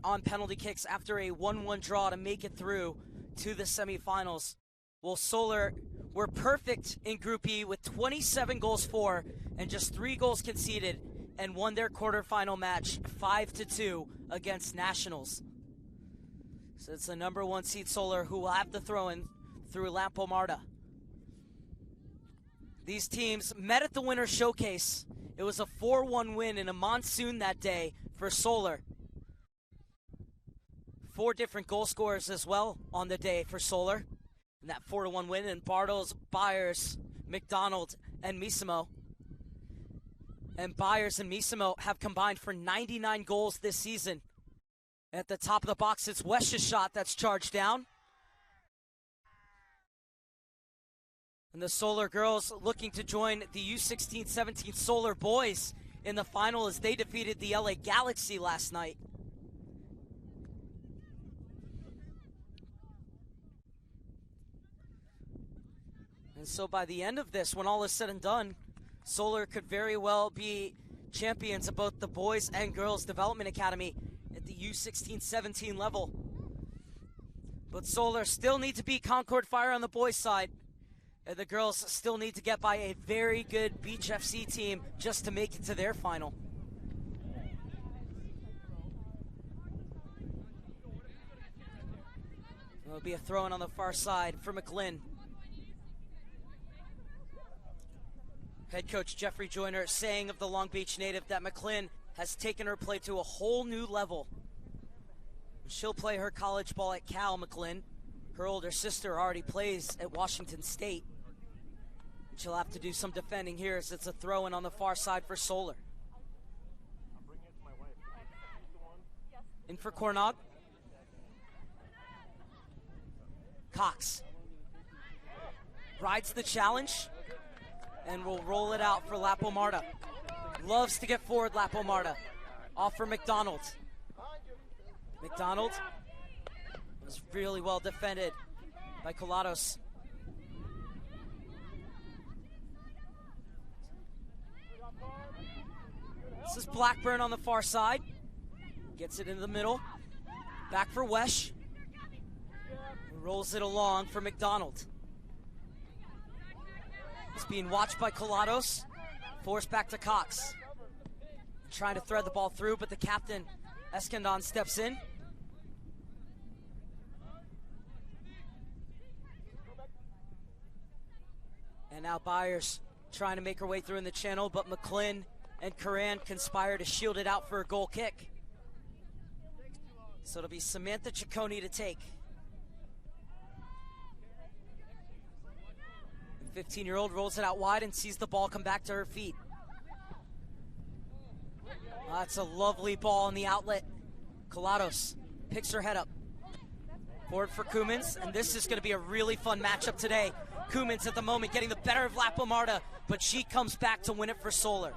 on penalty kicks after a 1-1 draw to make it through to the semifinals. Well, Solar were perfect in Group E with 27 goals for and just 3 goals conceded, and won their quarterfinal match 5-2 against Nationals. So it's the number 1 seed Solar who will have to throw in through Lampo Marta. These teams met at the Winter Showcase. It was a 4-1 win in a monsoon that day for Solar. 4 different goal scorers as well on the day for Solar. And that 4-1 win, and Bartles, Byers, McDonald, and Misimo. And Byers and Misimo have combined for 99 goals this season. At the top of the box, it's West's shot that's charged down. And the Solar girls looking to join the U16-17 Solar boys in the final as they defeated the LA Galaxy last night. And so by the end of this, when all is said and done, Solar could very well be champions of both the boys and girls development academy at the U16-17 level. But Solar still need to beat Concord Fire on the boys' side. And the girls still need to get by a very good Beach FC team just to make it to their final. It'll be a throw-in on the far side for McLean. Head coach Jeffrey Joyner saying of the Long Beach native that McLean has taken her play to a whole new level. She'll play her college ball at Cal, McLean. Her older sister already plays at Washington State. She'll have to do some defending here as it's a throw-in on the far side for Solar. In for Cornog. Cox rides the challenge and will roll it out for Lapo Marta. Loves to get forward, Lapo Marta. Off for McDonald. McDonald was really well defended by Colados. This is Blackburn on the far side. Gets it into the middle. Back for Wesh. Rolls it along for McDonald. It's being watched by Colados. Forced back to Cox. Trying to thread the ball through, but the captain, Escandon, steps in. And now Byers trying to make her way through in the channel, but McClin and Curran conspire to shield it out for a goal kick. So it'll be Samantha Ciccone to take. 15-year-old rolls it out wide and sees the ball come back to her feet. That's a lovely ball in the outlet. Colados picks her head up. Forward for Koumans, and this is going to be a really fun matchup today. Koumans at the moment getting the better of Lapo Marta, but she comes back to win it for Solar.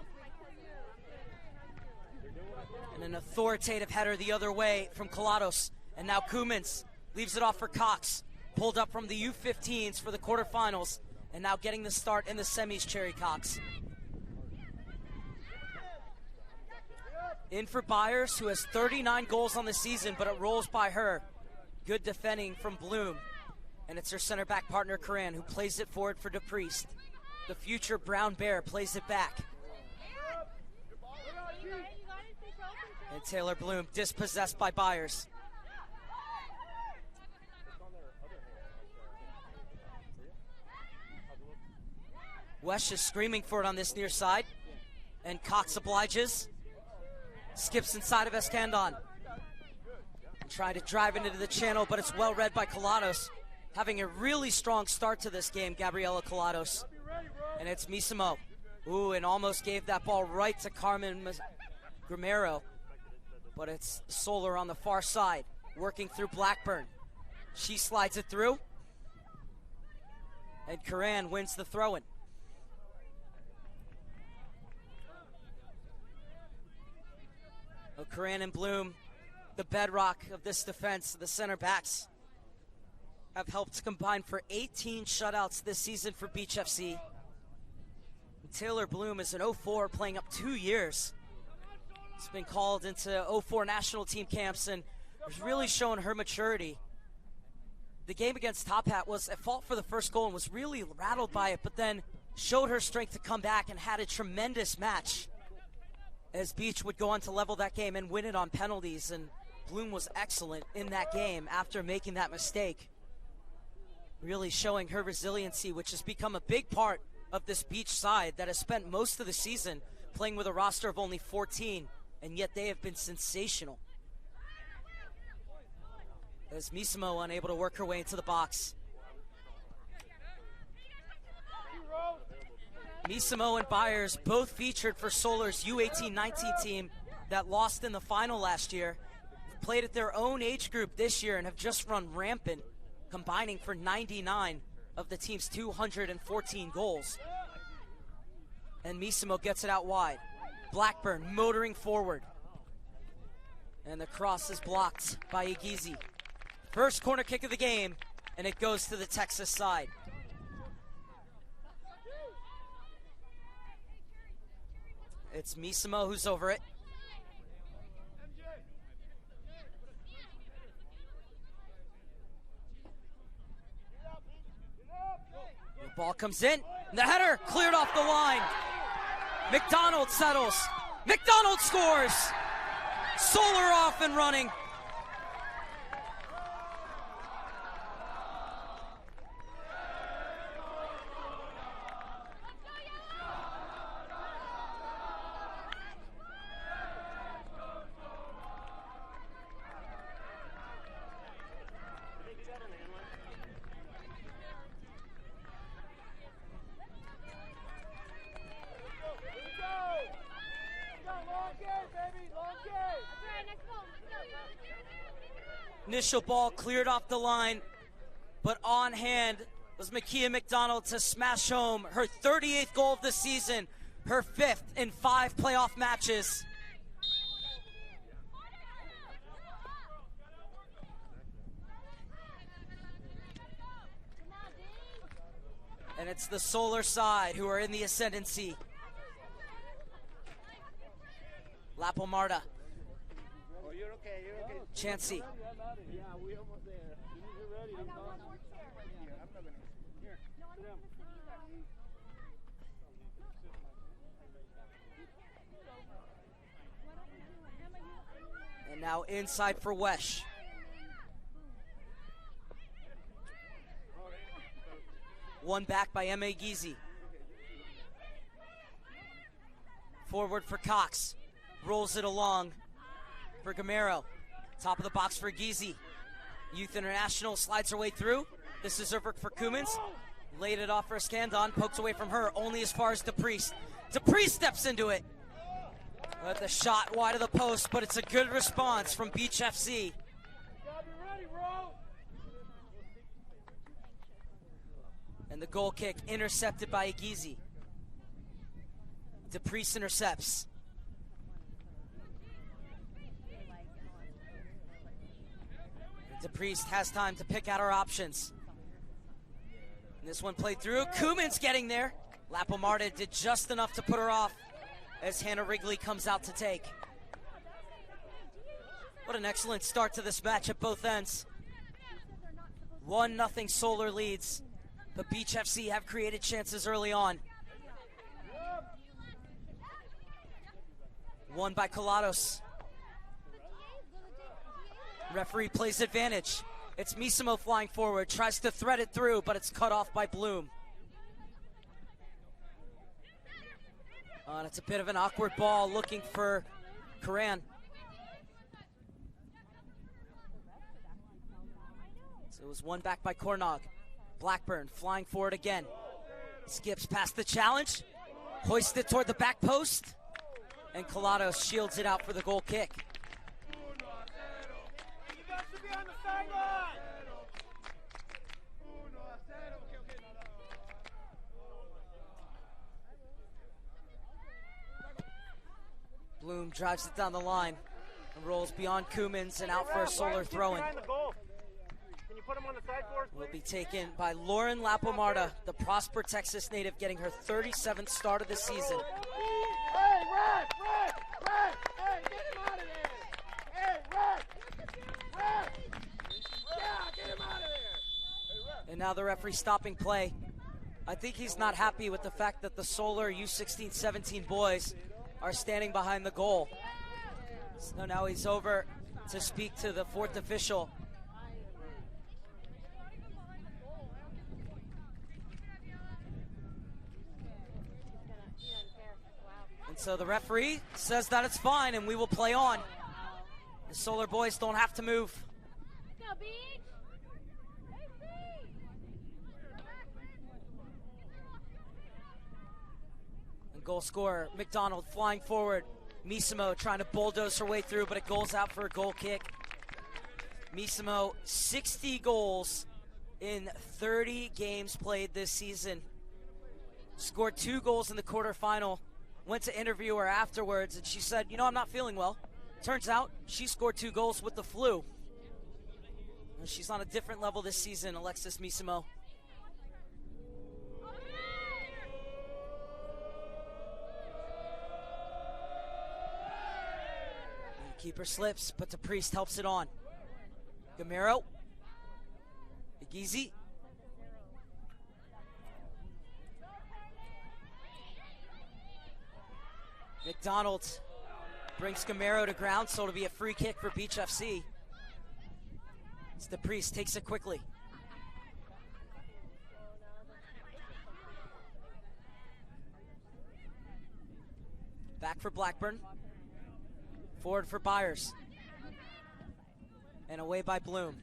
And an authoritative header the other way from Colados. And now Koumans leaves it off for Cox. Pulled up from the U15s for the quarterfinals. And now getting the start in the semis, Cherry Cox. In for Byers, who has 39 goals on the season, but it rolls by her. Good defending from Bloom. And it's her center back partner, Curran, who plays it forward for DePriest. The future Brown Bear plays it back. And Taylor Bloom dispossessed by Byers. Wesh is screaming for it on this near side. And Cox obliges. Skips inside of Escandon. Trying to drive it into the channel, but it's well read by Colados. Having a really strong start to this game, Gabriela Colados. And it's Misimo. Ooh, and almost gave that ball right to Carmen Grimero. But it's Solar on the far side, working through Blackburn. She slides it through. And Curran wins the throw-in. Curran and Bloom, the bedrock of this defense, the center backs, have helped combine for 18 shutouts this season for Beach FC. And Taylor Bloom is an 04 playing up 2 years. has been called into 04 national team camps and has really shown her maturity. The game against Top Hat was at fault for the first goal and was really rattled by it, but then showed her strength to come back and had a tremendous match as Beach would go on to level that game and win it on penalties. And Bloom was excellent in that game after making that mistake, really showing her resiliency, which has become a big part of this Beach side that has spent most of the season playing with a roster of only 14, and yet they have been sensational. As Misimo unable to work her way into the box. Misimo and Byers both featured for Solar's U18-19 team that lost in the final last year. Played at their own age group this year and have just run rampant, combining for 99 of the team's 214 goals. And Misimo gets it out wide. Blackburn motoring forward. And the cross is blocked by Igizi. First corner kick of the game, and it goes to the Texas side. It's Misimo who's over it. The ball comes in, and the header cleared off the line. McDonald settles. McDonald scores. Solar off and running. Initial ball cleared off the line, but on hand was Makia McDonald to smash home her 38th goal of the season, her 5th in 5 playoff matches. And it's the Solar side who are in the ascendancy. Lapomarda. Oh, you're okay, you're okay. Chansey. Yeah, we almost there. You're ready. I'm not gonna. Here, sit down. And now inside for Wesh. One back by M.A. Gizi. Forward for Cox. Rolls it along for Gamero. Top of the box for Gizi. Youth International slides her way through. This is over for Cummins. Laid it off for Scandon. Pokes away from her. Only as far as DePriest. DePriest steps into it. But the shot wide of the post, but it's a good response from Beach FC. And the goal kick intercepted by Igizi. DePriest intercepts. DePriest has time to pick out her options. And this one played through. Cummins getting there. Lapomarda did just enough to put her off as Hannah Wrigley comes out to take. What an excellent start to this match at both ends. 1-0 Solar leads, but Beach FC have created chances early on. Won by Colados. Referee plays advantage. It's Misimo flying forward, tries to thread it through, but it's cut off by Bloom. And it's a bit of an awkward ball looking for Karan. So it was one back by Cornog. Blackburn flying forward again. Skips past the challenge. Hoists it toward the back post. And Colados shields it out for the goal kick. Bloom drives it down the line and rolls beyond Cummins and out for a Solar throw-in. Will be taken by Lauren Lapomarda, the Prosper, Texas native, getting her 37th start of the season. Hey, Red! And now the referee stopping play. I think he's not happy with the fact that the Solar U16-17 boys are standing behind the goal. So now he's over to speak to the fourth official. And so the referee says that it's fine and we will play on. The Solar boys don't have to move. And goal scorer McDonald flying forward. Misimo trying to bulldoze her way through, but it goes out for a goal kick. Misimo, 60 goals in 30 games played this season. Scored 2 goals in the quarterfinal. Went to interview her afterwards, and she said, you know, I'm not feeling well. Turns out she scored 2 goals with the flu. And she's on a different level this season, Alexis Misimo. Keeper slips, but the Priest helps it on. Gamero. Igizi. McDonald brings Gamero to ground, so it'll be a free kick for Beach FC. As the Priest takes it quickly. Back for Blackburn. Forward for Byers. And away by Bloom.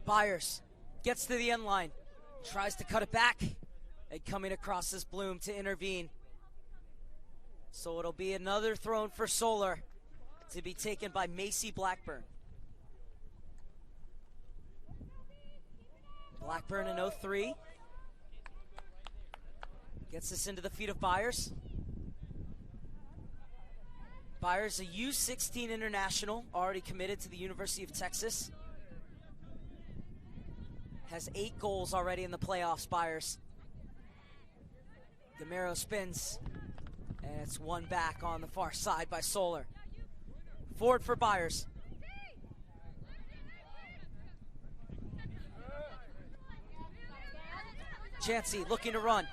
Byers gets to the end line. Tries to cut it back. And coming across is Bloom to intervene. So it'll be another thrown for Solar to be taken by Macy Blackburn. Blackburn in 03. Gets this into the feet of Byers. Byers, a U16 international, already committed to the University of Texas. Has 8 goals already in the playoffs, Byers. Gamero spins, and it's won back on the far side by Solar. Forward for Byers. Chansey looking to run.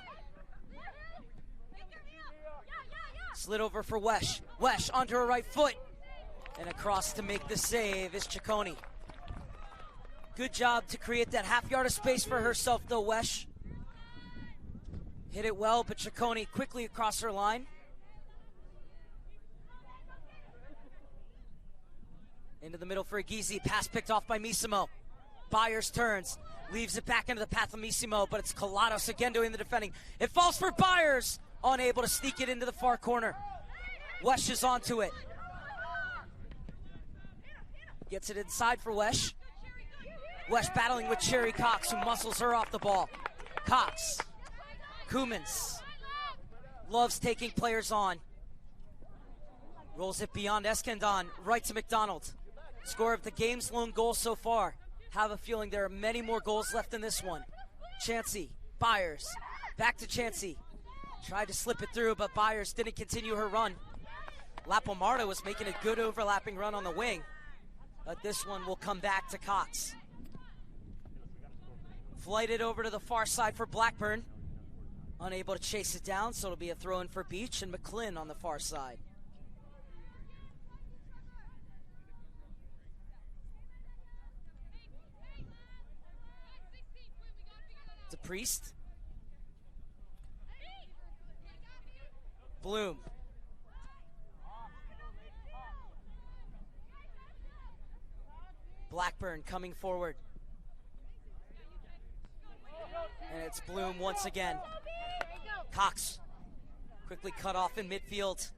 Slid over for Wesh. Wesh onto her right foot. And across to make the save is Ciccone. Good job to create that half yard of space for herself though, Wesh. Hit it well, but Ciccone quickly across her line. Into the middle for Igizi. Pass picked off by Misimo. Byers turns. Leaves it back into the path of Misimo, but it's Colados again doing the defending. It falls for Byers. Unable to sneak it into the far corner. Wesh is onto it. Gets it inside for Wesh. Wesh battling with Cherry Cox, who muscles her off the ball. Cox. Koumans. Loves taking players on. Rolls it beyond Eskandon, right to McDonald. Score of the game's lone goal so far. Have a feeling there are many more goals left in this one. Chansey, Byers, back to Chansey. Tried to slip it through, but Byers didn't continue her run. Lapomarda was making a good overlapping run on the wing, but this one will come back to Cox. Flighted over to the far side for Blackburn. Unable to chase it down, so it'll be a throw-in for Beach and McClin on the far side. To Priest. Bloom. Blackburn coming forward. And it's Bloom once again. Cox quickly cut off in midfield.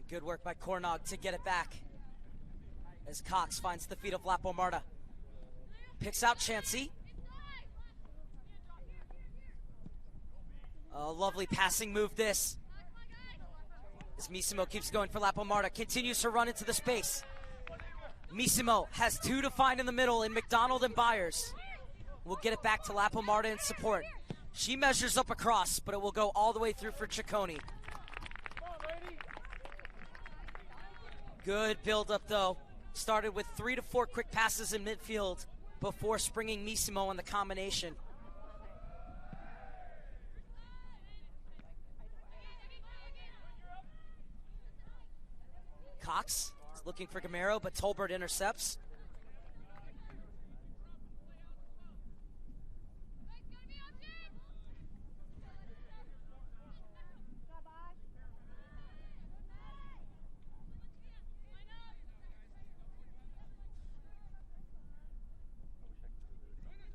Good work by Cornog to get it back. As Cox finds the feet of Lapomarda. Picks out Chansey. A lovely passing move this. As Misimo keeps going for Lapomarda. Continues to run into the space. Misimo has 2 to find in the middle in McDonald and Byers. We'll get it back to Lapomarda in support. She measures up across, but it will go all the way through for Ciccone. Good build-up, though. Started with 3 to 4 quick passes in midfield before springing Missimo on the combination. Cox is looking for Gamero, but Tolbert intercepts.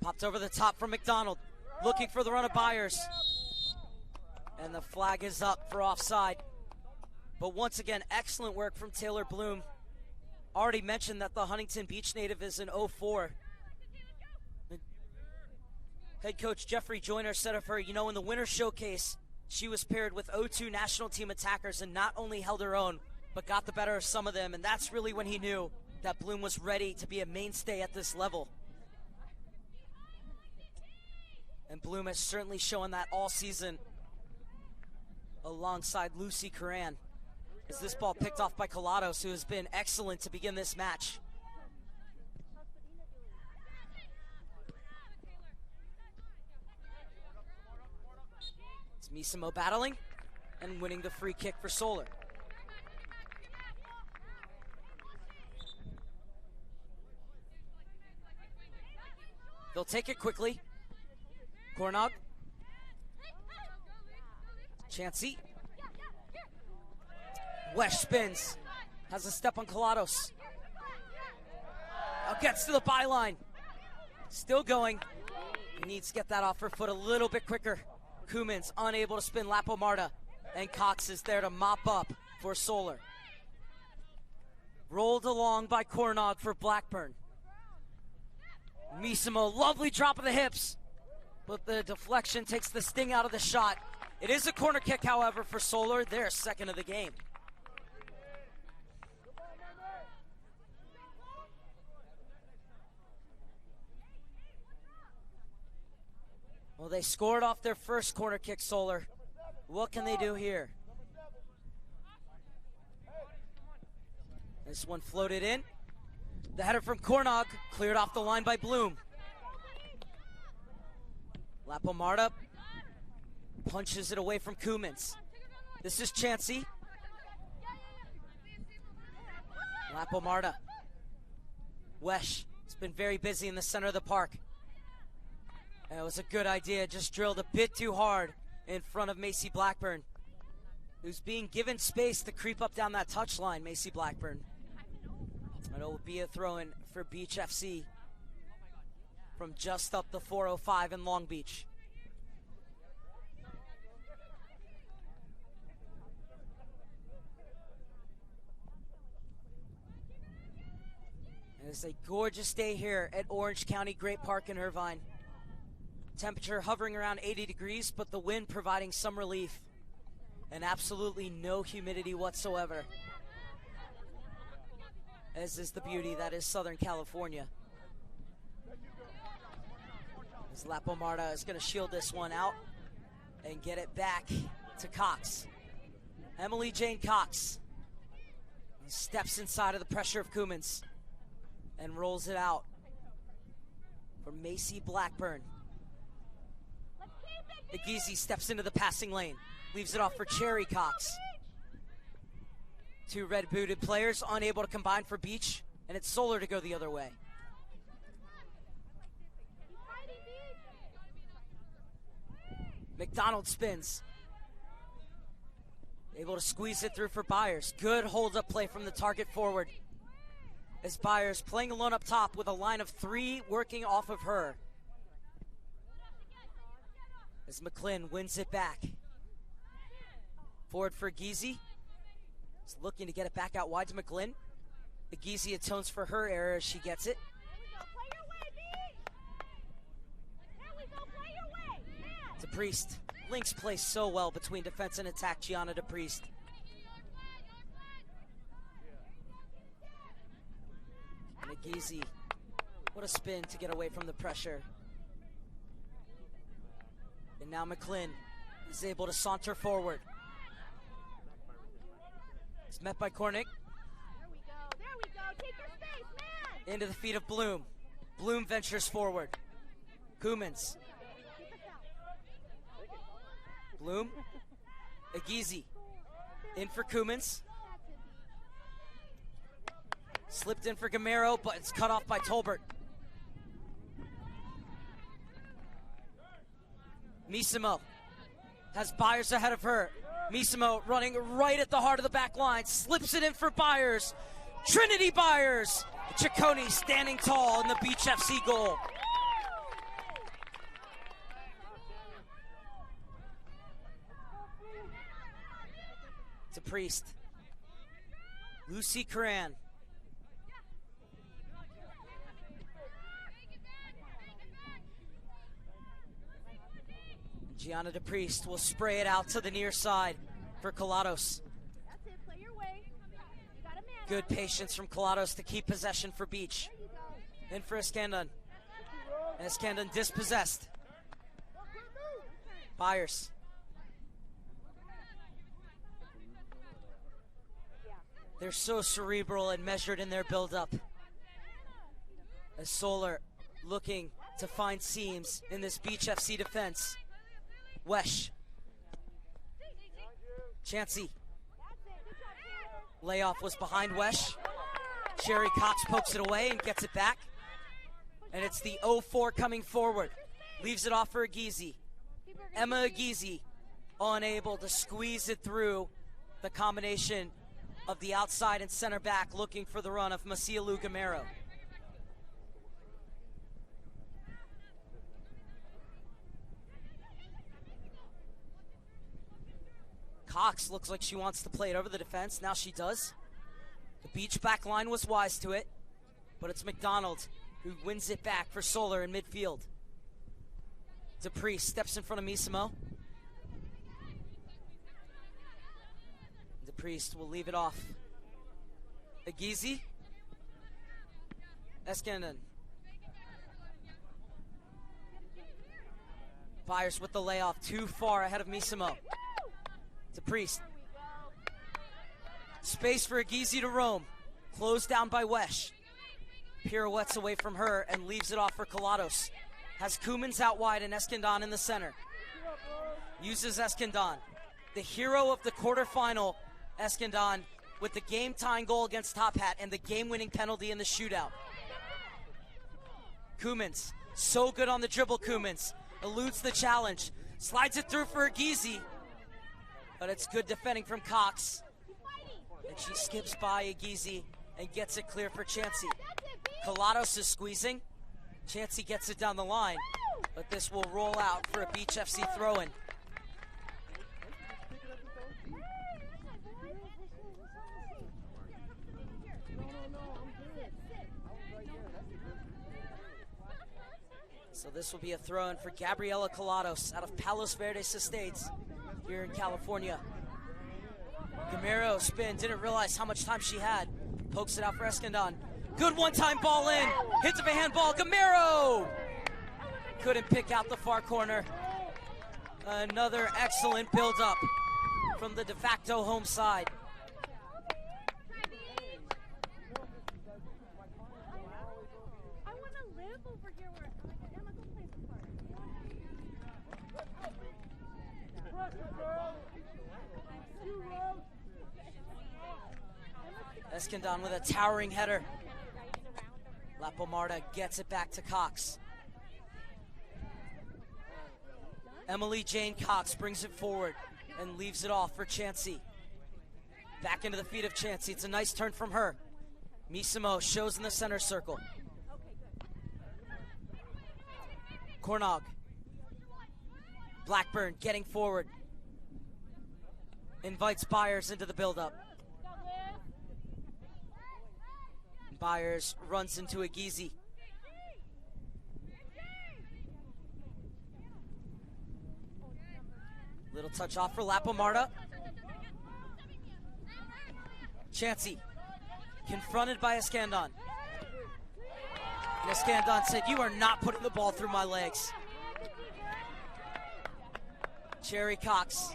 Popped over the top from McDonald, looking for the run of Byers. And the flag is up for offside. But once again, excellent work from Taylor Bloom. Already mentioned that the Huntington Beach native is an 04. Head coach Jeffrey Joyner said of her, you know, in the Winter Showcase, she was paired with 02 national team attackers and not only held her own, but got the better of some of them. And that's really when he knew that Bloom was ready to be a mainstay at this level. And Bloom has certainly shown that all season alongside Lucy Curran. As this ball picked off by Colados, who has been excellent to begin this match. It's Missimo battling and winning the free kick for Solar. They'll take it quickly. Cornog. Chansey. Wesh spins. Has a step on Colados. Now gets to the byline. Still going. He needs to get that off her foot a little bit quicker. Koumans unable to spin Lapo Marta. And Cox is there to mop up for Solar. Rolled along by Cornog for Blackburn. Missimo, lovely drop of the hips. But the deflection takes the sting out of the shot. It is a corner kick, however, for Solar. Their second of the game. Well, they scored off their first corner kick, Solar. What can they do here? This one floated in. The header from Cornog, cleared off the line by Bloom. Lapo Marta punches it away from Koumans. This is Chansey. Lapo Marta. Wesh has been very busy in the center of the park. And it was a good idea, just drilled a bit too hard in front of Macy Blackburn, who's being given space to creep up down that touchline, Macy Blackburn. And it will be a throw-in for Beach FC from just up the 405 in Long Beach. It's a gorgeous day here at Orange County Great Park in Irvine. Temperature hovering around 80 degrees, but the wind providing some relief. And absolutely no humidity whatsoever. As is the beauty that is Southern California. As Lapo Marta is going to shield this one out and get it back to Cox. Emily Jane Cox steps inside of the pressure of Koumans and rolls it out for Macy Blackburn. Egizi steps into the passing lane, leaves it off for Cherry Cox. Two red-booted players unable to combine for Beach, and it's Solar to go the other way. McDonald spins. Able to squeeze it through for Byers. Good hold-up play from the target forward. As Byers playing alone up top with a line of 3 working off of her. As McClin wins it back. Forward for Egizi. He's looking to get it back out wide to McClin. Egizi atones for her error as she gets it. To Priest. Links play so well between defense and attack. Gianna to Priest. And Egizi. What a spin to get away from the pressure. And now McClin is able to saunter forward. He's met by Kornick. There we go. Take your space, man. Into the feet of Bloom. Bloom ventures forward. Koumans. Bloom. Agizi. In for Koumans. Slipped in for Gamero, but it's cut off by Tolbert. Misimo has Byers ahead of her. Misimo running right at the heart of the back line. Slips it in for Byers. Trinity Byers. Ciccone standing tall in the Beach FC goal. To Priest. Lucy Curran. Gianna DePriest will spray it out to the near side for Colados. That's it. Play your way. You got a man. Good patience from Colados to keep possession for Beach. There you go. In for Escandon. Escandon dispossessed. Byers. They're so cerebral and measured in their build-up. As Solar looking to find seams in this Beach FC defense. Wesh. Chansey. Layoff was behind Wesh. Sherry Cox pokes it away and gets it back. And it's the 0-4 coming forward. Leaves it off for Agizi. Emma Agizi unable to squeeze it through the combination of the outside and center back looking for the run of Masialu Gamero. Cox looks like she wants to play it over the defense. Now she does. The Beach back line was wise to it, but it's McDonald who wins it back for Solar in midfield. DePriest steps in front of Misimo. DePriest will leave it off. Agizi. Escandon. Byers with the layoff, too far ahead of Misimo. DePriest. Space for Agizi to roam. Closed down by Wesh. Pirouettes away from her and leaves it off for Colados. Has Koumans out wide and Escandon in the center. Uses Escandon. The hero of the quarterfinal, Escandon, with the game-tying goal against Top Hat and the game-winning penalty in the shootout. Koumans, so good on the dribble, Koumans. Eludes the challenge. Slides it through for Agizi. But it's good defending from Cox. And she skips by Agizi and gets it clear for Chansey. Colados is squeezing. Chansey gets it down the line. But this will roll out for a Beach FC throw-in. So this will be a throw-in for Gabriela Colados out of Palos Verdes Estates here in California. Gamero spin, didn't realize how much time she had. Pokes it out for Escandon. Good one-time ball in. Hits of a handball. Gamero couldn't pick out the far corner. Another excellent build-up from the de facto home side. I want to live over here where Emma go play Escandon with a towering header. La Pomarda gets it back to Cox. Emily Jane Cox brings it forward and leaves it off for Chansey. Back into the feet of Chansey. It's a nice turn from her. Misimo shows in the center circle. Cornog. Blackburn getting forward. Invites Byers into the buildup. Byers runs into Agizi. Little touch off for Lapomarda. Chansey, confronted by Escandon. And Escandon said, "You are not putting the ball through my legs." Cherry Cox.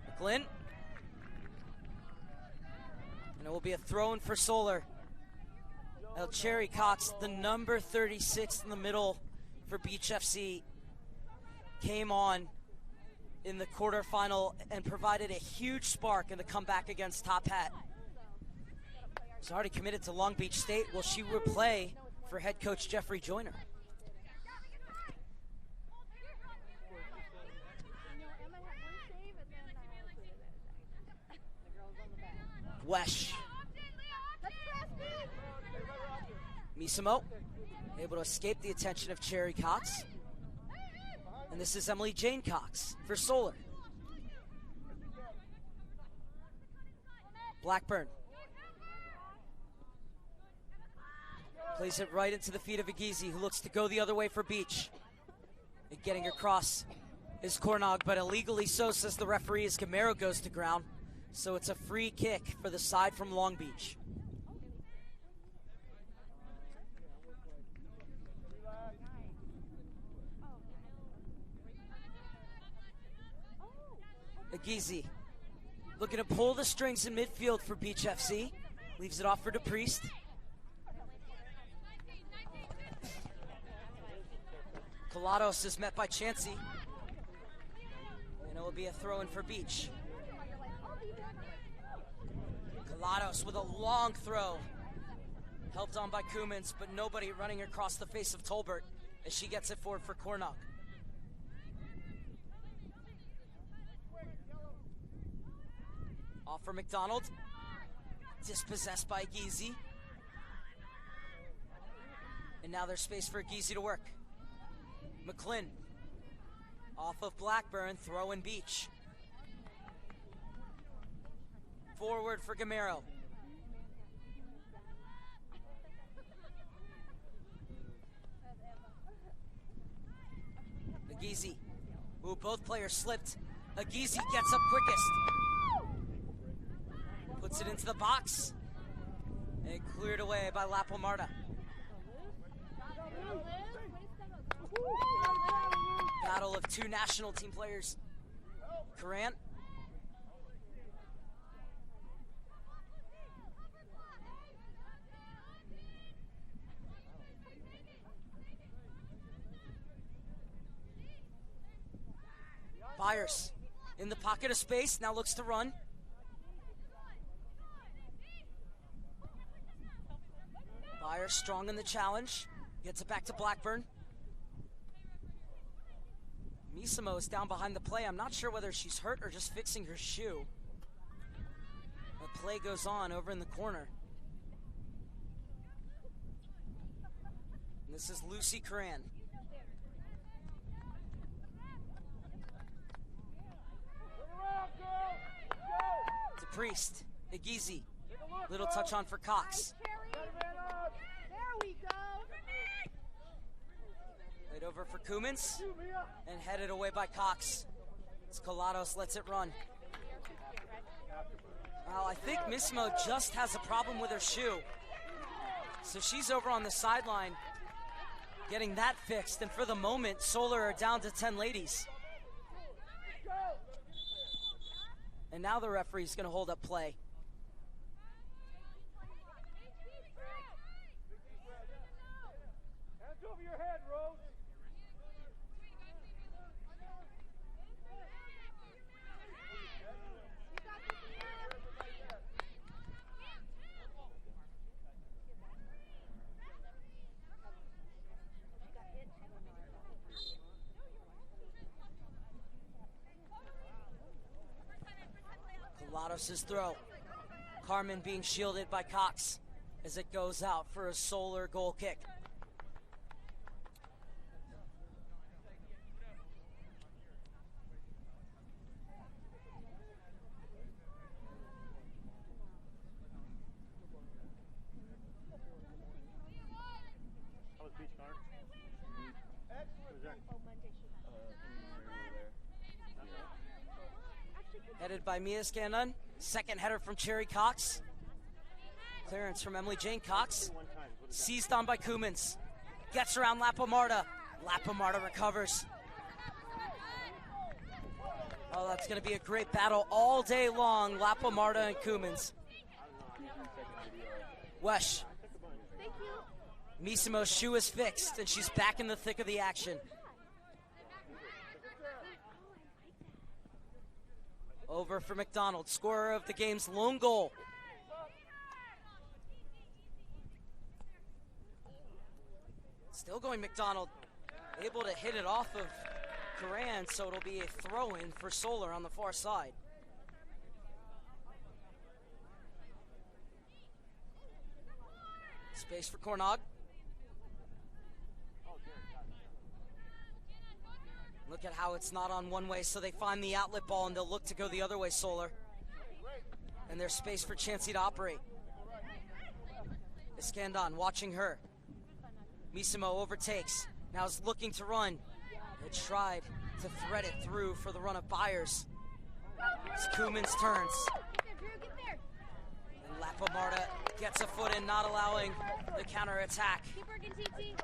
McGlynn. And it will be a throw-in for Solar. Now Cherry Cox, the number 36 in the middle for Beach FC, came on in the quarterfinal and provided a huge spark in the comeback against Top Hat. She's already committed to Long Beach State. Will she play for head coach Jeffrey Joyner? Wesh. Misimo able to escape the attention of Cherry Cox. And this is Emily Jane Cox for Solar. Blackburn plays it right into the feet of Agizi, who looks to go the other way for Beach. And getting across is Cornog, but illegally so, says the referee, as Gamero goes to ground. So it's a free kick for the side from Long Beach. Agizi looking to pull the strings in midfield for Beach FC. Leaves it off for DePriest. Colados is met by Chansey. And it will be a throw-in for Beach. Colados with a long throw. Helped on by Koumans, but nobody running across the face of Tolbert as she gets it forward for Cornog. Off for McDonald. Dispossessed by Agizi. And now there's space for Agizi to work. McGlynn. Off of Blackburn, throw in Beach. Forward for Gamero. Agizi. Ooh, both players slipped. Agizi gets up quickest. Puts it into the box. And cleared away by Lapo Marta. Battle of two national team players. Coran. Byers in the pocket of space, now looks to run. Byers strong in the challenge. Gets it back to Blackburn. Misimo is down behind the play. I'm not sure whether she's hurt or just fixing her shoe. The play goes on over in the corner. And this is Lucy Coran. DePriest, Agizi, little touch on for Cox. There we go. Played over for Koumans and headed away by Cox. As Colados lets it run. Well, I think Mismo just has a problem with her shoe. So she's over on the sideline getting that fixed. And for the moment, Solar are down to 10 ladies. And now the referee's going to hold up play. Hands over your head, Rose. Colados' throw. Carmen being shielded by Cox as it goes out for a Solar goal kick. How was Beach Garden? Excellent. Headed by Mia Scanlon. Second header from Cherry Cox. Clearance from Emily Jane Cox. Seized on by Koumans. Gets around Lapamarta. Lapamarta recovers. Oh, that's going to be a great battle all day long, Lapamarta and Koumans. Wesh. Thank you. Misimo's shoe is fixed, and she's back in the thick of the action. Over for McDonald, scorer of the game's lone goal. Still going McDonald, able to hit it off of Coran, so it'll be a throw-in for Solar on the far side. Space for Cornog. Look at how it's not on one way, so they find the outlet ball and they'll look to go the other way, Solar. And there's space for Chansey to operate. Iskandon watching her. Misimo overtakes. Now is looking to run. They tried to thread it through for the run of Byers. It's Koumans' turns. And Lapamarta gets a foot in, not allowing the counterattack. Keep working, TT.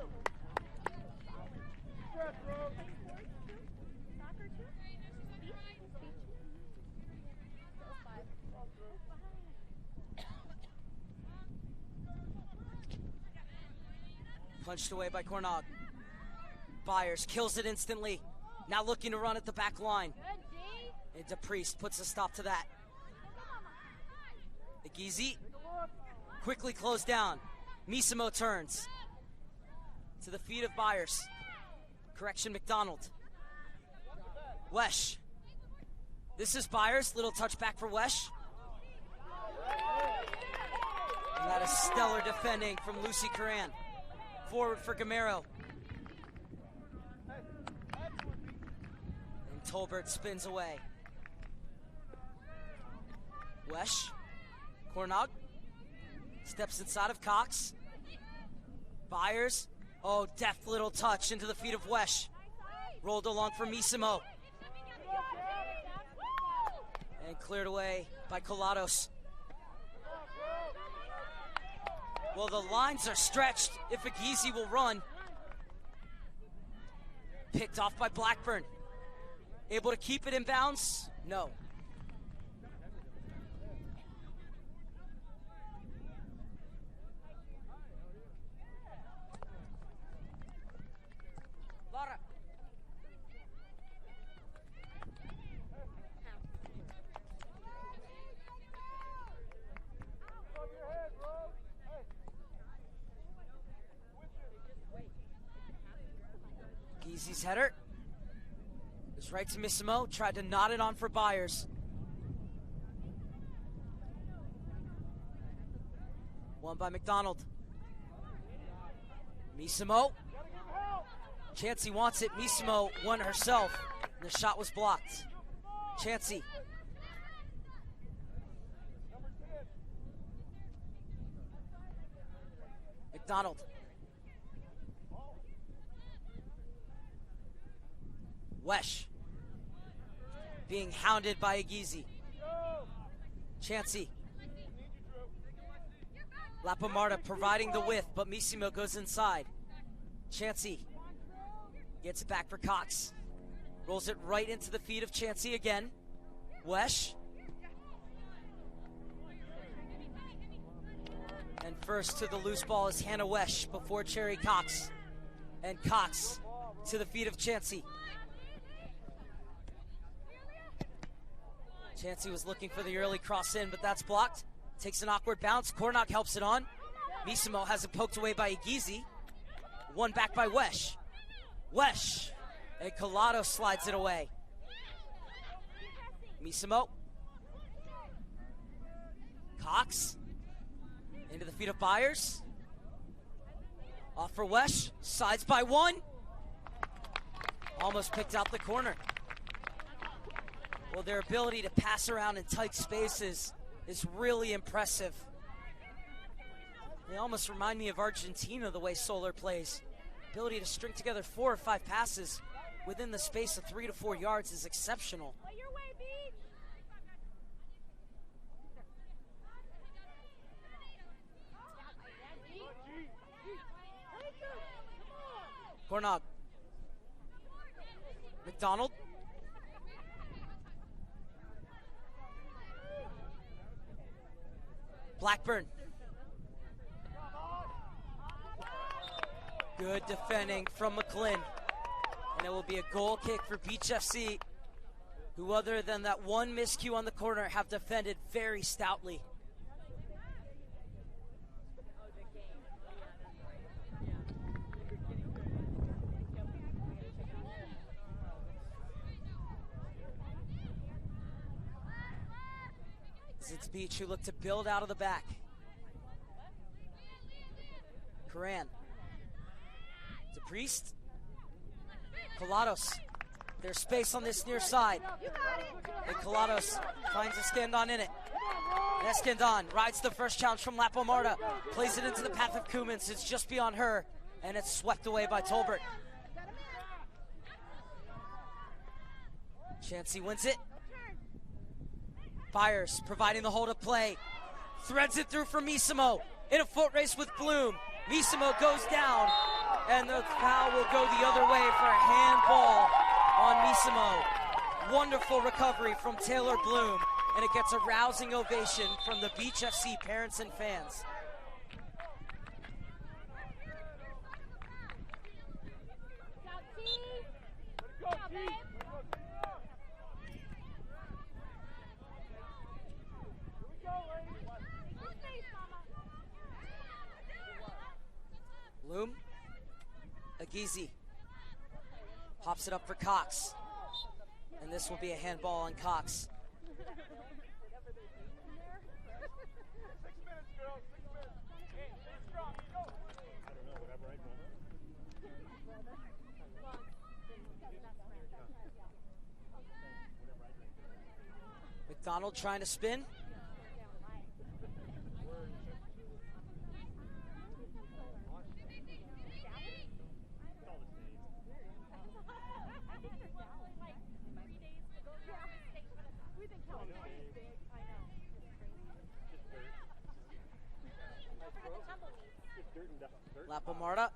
Punched away by Cornog. Byers kills it instantly. Now looking to run at the back line. And DePriest puts a stop to that. Igizi quickly closed down. Misimo turns to the feet of Byers. Correction, McDonald. Wesh. This is Byers. Little touch back for Wesh. And that is stellar defending from Lucy Coran. Forward for Gamero. And Tolbert spins away. Wesh. Cornog. Steps inside of Cox. Byers. Oh, deft little touch into the feet of Wesh. Rolled along for Misimo. And cleared away by Colados. Well, the lines are stretched if Igizi will run. Picked off by Blackburn. Able to keep it in bounds? No. Lara. Gizi's header is right to Misimo. Tried to knot it on for Byers. Won by McDonald. Misimo. Chansey wants it. Misimo won it herself. And the shot was blocked. Chansey. McDonald. Wesh. Being hounded by Igizi. Chansey. Lapamarta providing the width, but Misimo goes inside. Chansey gets it back for Cox. Rolls it right into the feet of Chansey again. Wesh. And first to the loose ball is Hannah Wesh before Cherry Cox. And Cox to the feet of Chansey. Chansey was looking for the early cross in, but that's blocked. Takes an awkward bounce. Cornog helps it on. Misimo has it poked away by Igizi. One back by Wesh. Wesh. And Collado slides it away. Misimo. Cox. Into the feet of Byers. Off for Wesh. Sides by one. Almost picked out the corner. Well, their ability to pass around in tight spaces is really impressive. They almost remind me of Argentina, the way Solar plays. Ability to string together 4 or 5 passes within the space of 3 to 4 yards is exceptional. Cornog. McDonald. Blackburn. Good defending from McClin. And it will be a goal kick for Beach FC, who other than that one miscue on the corner have defended very stoutly. It's Beach who look to build out of the back. Coran. To Priest. Colados. There's space on this near side. And Colados finds Escandon in it. Escandon rides the first challenge from Lapo Marta. Plays it into the path of Kumans. It's just beyond her. And it's swept away by Tolbert. Chansey wins it. Byers providing the hold of play. Threads it through for Misimo. In a foot race with Bloom. Misimo goes down. And the foul will go the other way for a handball on Misimo. Wonderful recovery from Taylor Bloom. And it gets a rousing ovation from the Beach FC parents and fans. Bloom. Agizi pops it up for Cox. And this will be a handball on Cox. McDonald trying to spin. Lapo Marta.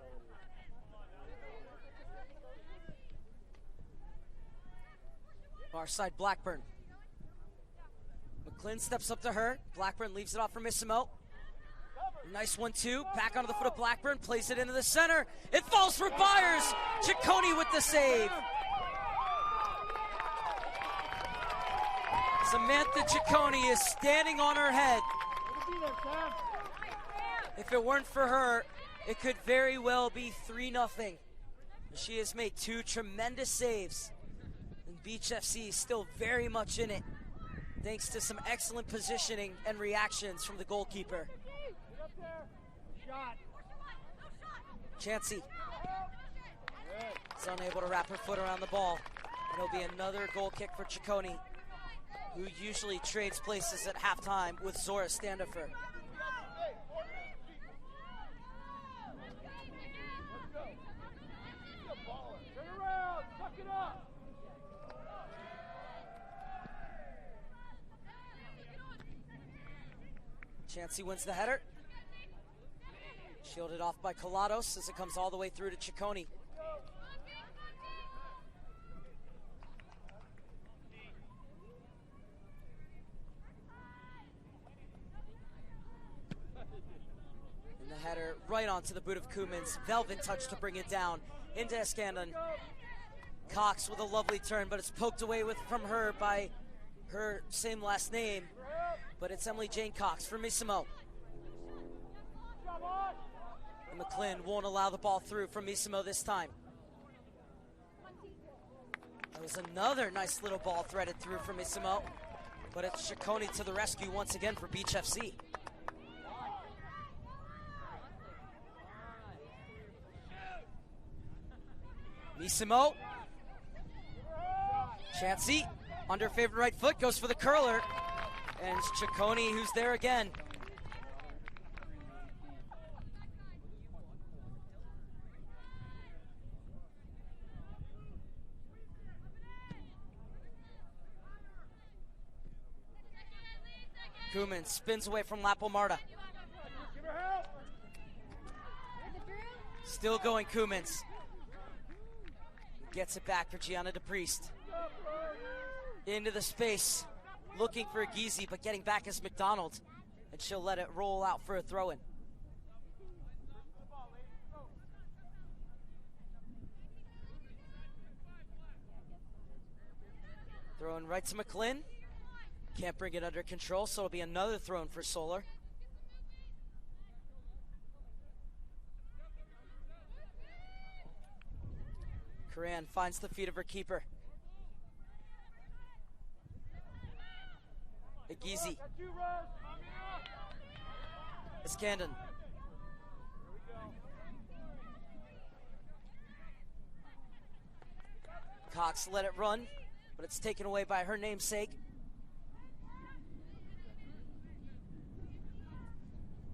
Far side Blackburn. McClin steps up to her. Blackburn leaves it off for Misimo. Nice 1-2. Back onto the foot of Blackburn. Plays it into the center. It falls for Byers. Ciccone with the save. Samantha Ciccone is standing on her head. If it weren't for her, it could very well be 3-0. She has made two tremendous saves. And Beach FC is still very much in it, thanks to some excellent positioning and reactions from the goalkeeper. Chansey is unable to wrap her foot around the ball. It'll be another goal kick for Ciccone, who usually trades places at halftime with Zora Standifer. Chansey wins the header. Shielded off by Colados as it comes all the way through to Ciccone. And the header right onto the boot of Kumans. Velvet touch to bring it down into Escandon. Cox with a lovely turn, but it's poked away from her by her same last name. But it's Emily Jane Cox for Misimo. And McClin won't allow the ball through from Misimo this time. That was another nice little ball threaded through from Misimo. But it's Ciccone to the rescue once again for Beach FC. Misimo. Chansey, under favorite right foot, goes for the curler. And it's Ciccone who's there again. Kumans spins away from Lapo Marta. Still going Kumans. Gets it back for Gianna DePriest. Into the space, looking for Geezy, but getting back is McDonald. And she'll let it roll out for a throw-in. Throwing right to McClin. Can't bring it under control, so it'll be another throw-in for Solar. Coran finds the feet of her keeper. Agizi. Iskandon. Cox let it run, but it's taken away by her namesake.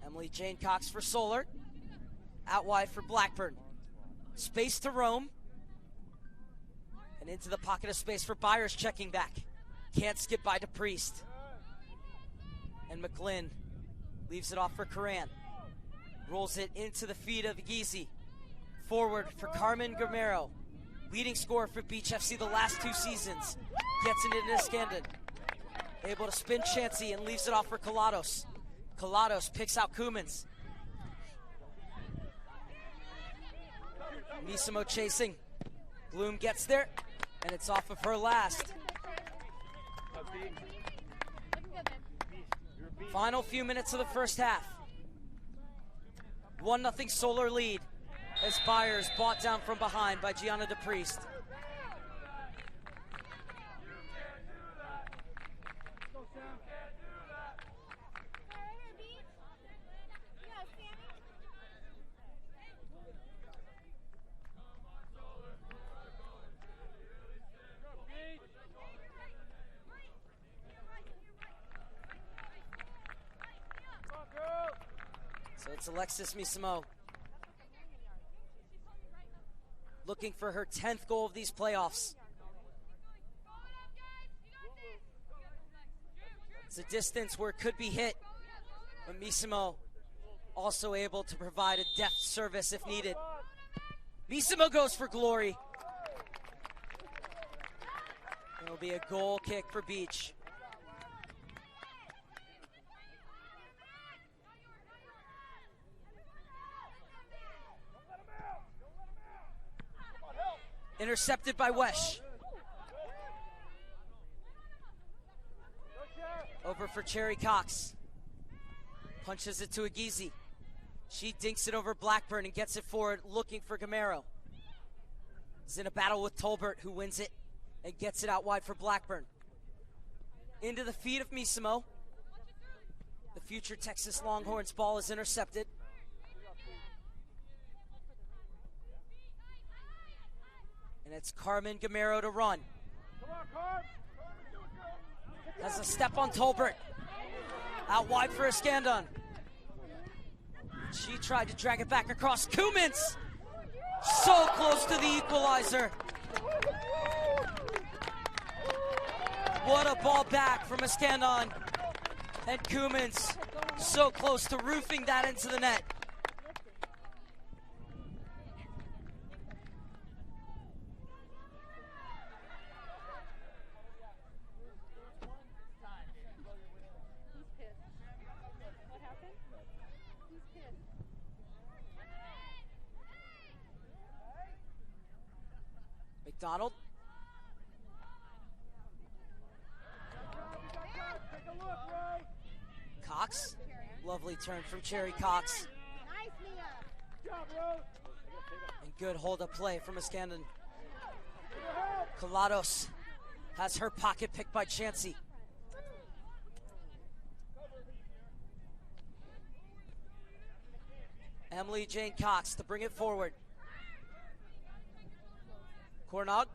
Emily Jane Cox for Solar. Out wide for Blackburn. Space to roam. And into the pocket of space for Byers, checking back. Can't skip by DePriest. And McLean leaves it off for Coran. Rolls it into the feet of Geezy. Forward for Carmen Gamero. Leading scorer for Beach FC the last 2 seasons. Gets it into Iskandon. Able to spin Chansey and leaves it off for Colados. Colados picks out Kumans. Misimo chasing. Bloom gets there, and it's off of her last. Final few minutes of the first half. 1-0 Solar lead as Byers brought down from behind by Gianna DePriest. So it's Alexis Misimo looking for her 10th goal of these playoffs. It's a distance where it could be hit, but Misimo also able to provide a deft service if needed. Misimo goes for glory. It'll be a goal kick for Beach. Intercepted by Wesh. Over for Cherry Cox. Punches it to Agizi. She dinks it over Blackburn and gets it forward, looking for Gamero. Is in a battle with Tolbert, who wins it and gets it out wide for Blackburn. Into the feet of Misimo. The future Texas Longhorns ball is intercepted. And it's Carmen Gamero to run. Has a step on Tolbert. Out wide for Iskandon. She tried to drag it back across. Kumans! So close to the equalizer. What a ball back from Iskandon. And Kumans so close to roofing that into the net. McDonald. Cox. Lovely turn from Cherry Cox. And good hold up play from Iskandon. Colados has her pocket picked by Chansey. Emily Jane Cox to bring it forward. Cornog.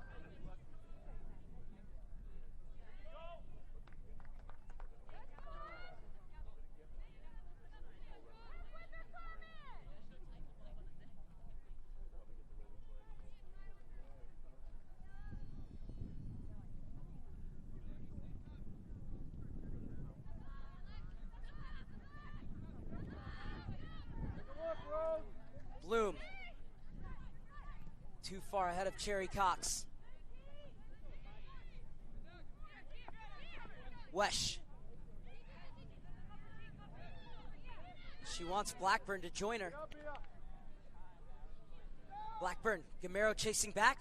Bloom. too far ahead of Cherry Cox. Wesh. She wants Blackburn to join her. Blackburn, Gamero chasing back,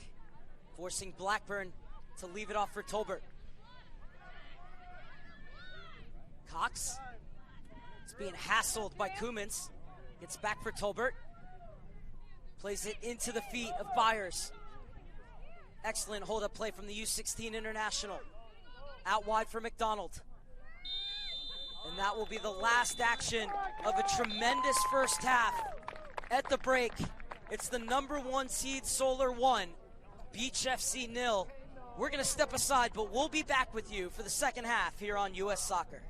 forcing Blackburn to leave it off for Tolbert. Cox is being hassled by Koumans. Gets back for Tolbert. Plays it into the feet of Byers. Excellent hold-up play from the U16 international. Out wide for McDonald. And that will be the last action of a tremendous first half. At the break, it's the #1 seed Solar 1, Beach FC 0. We're going to step aside, but we'll be back with you for the second half here on US Soccer.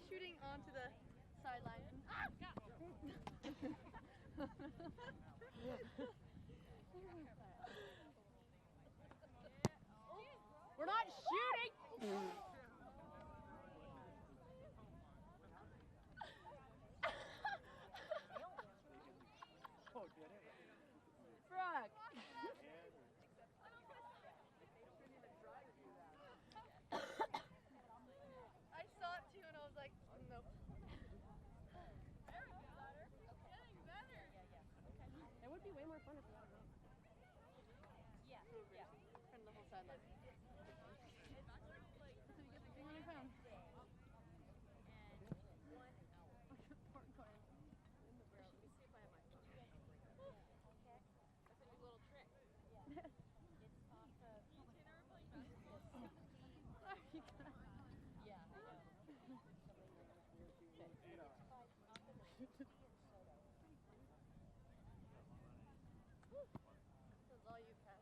shooting onto the sideline. We're not shooting! Oh, did it? Brooke! I saw it too and I was like, nope. It would be way more fun if we had a rope. From the whole sideline. So you get the 300 pounds. That's all you, Pat.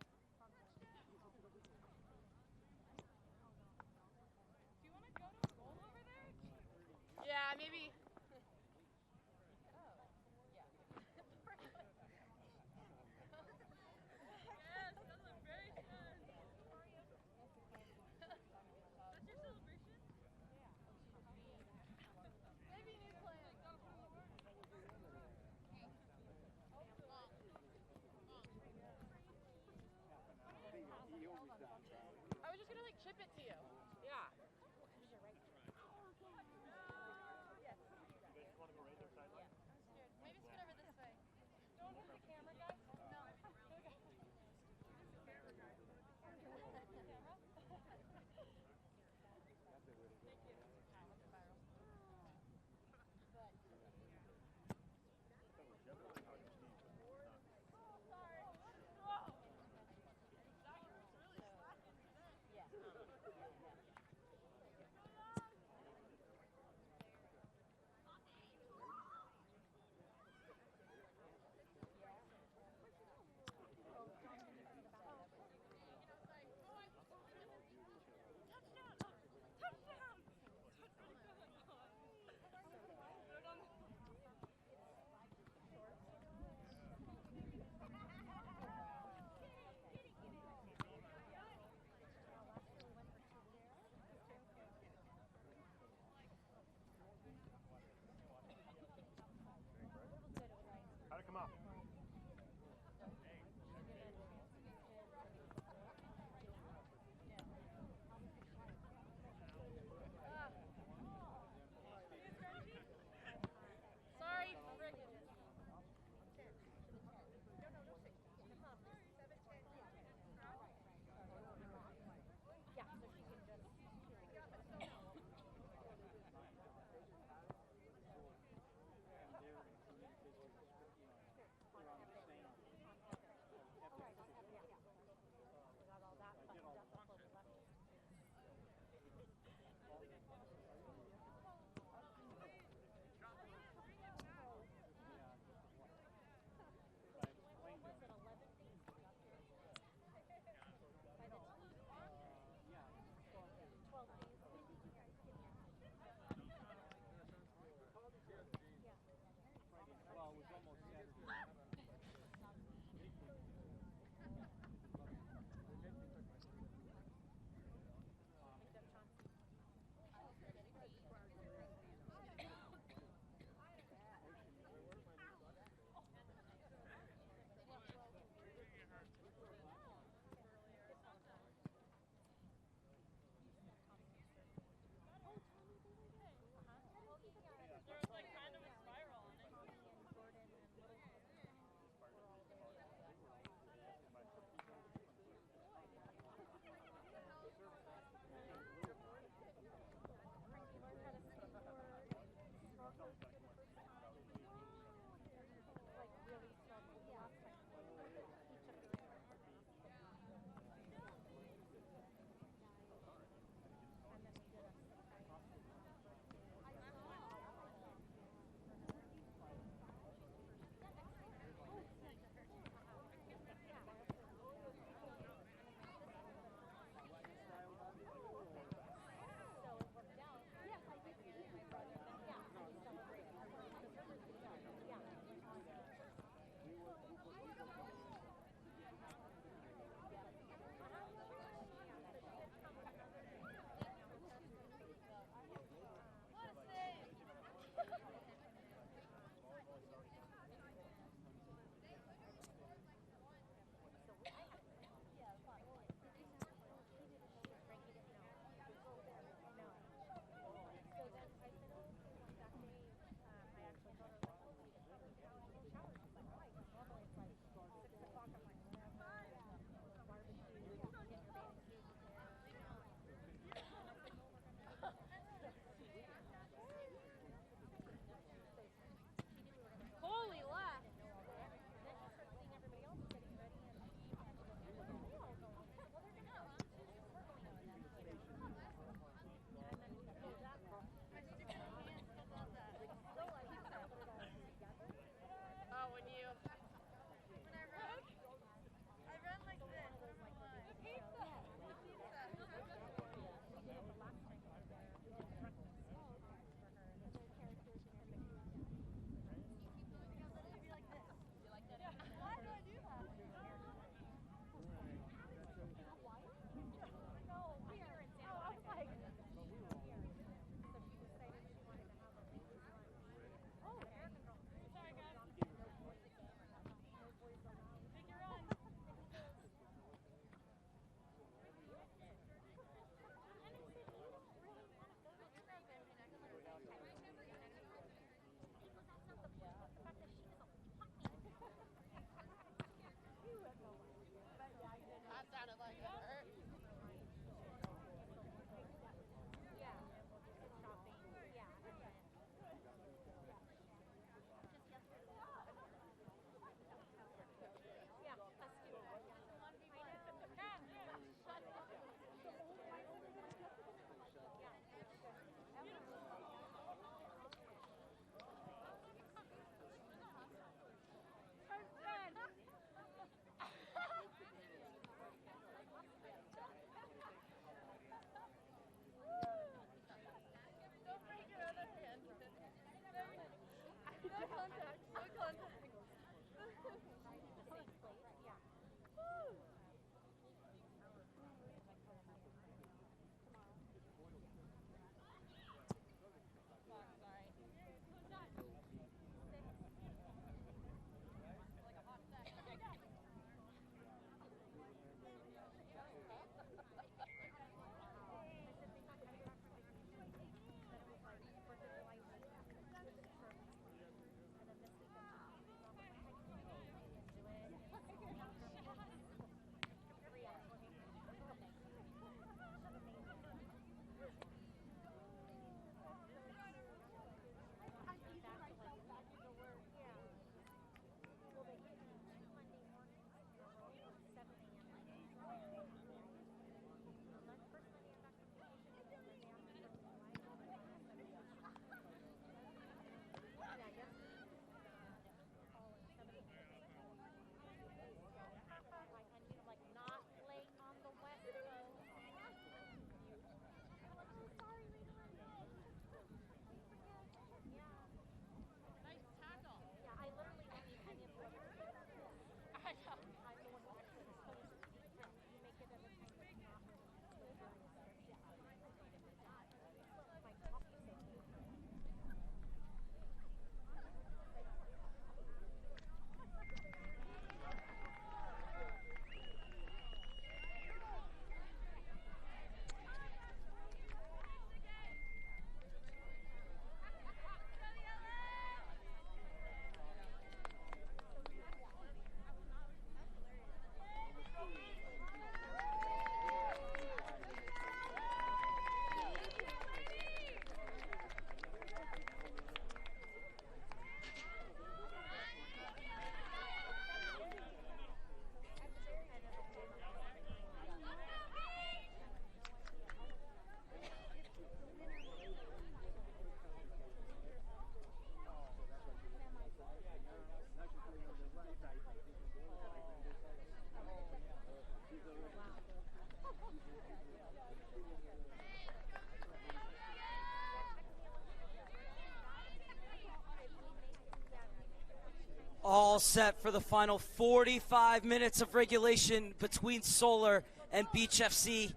All set for the final 45 minutes of regulation between Solar and Beach FC.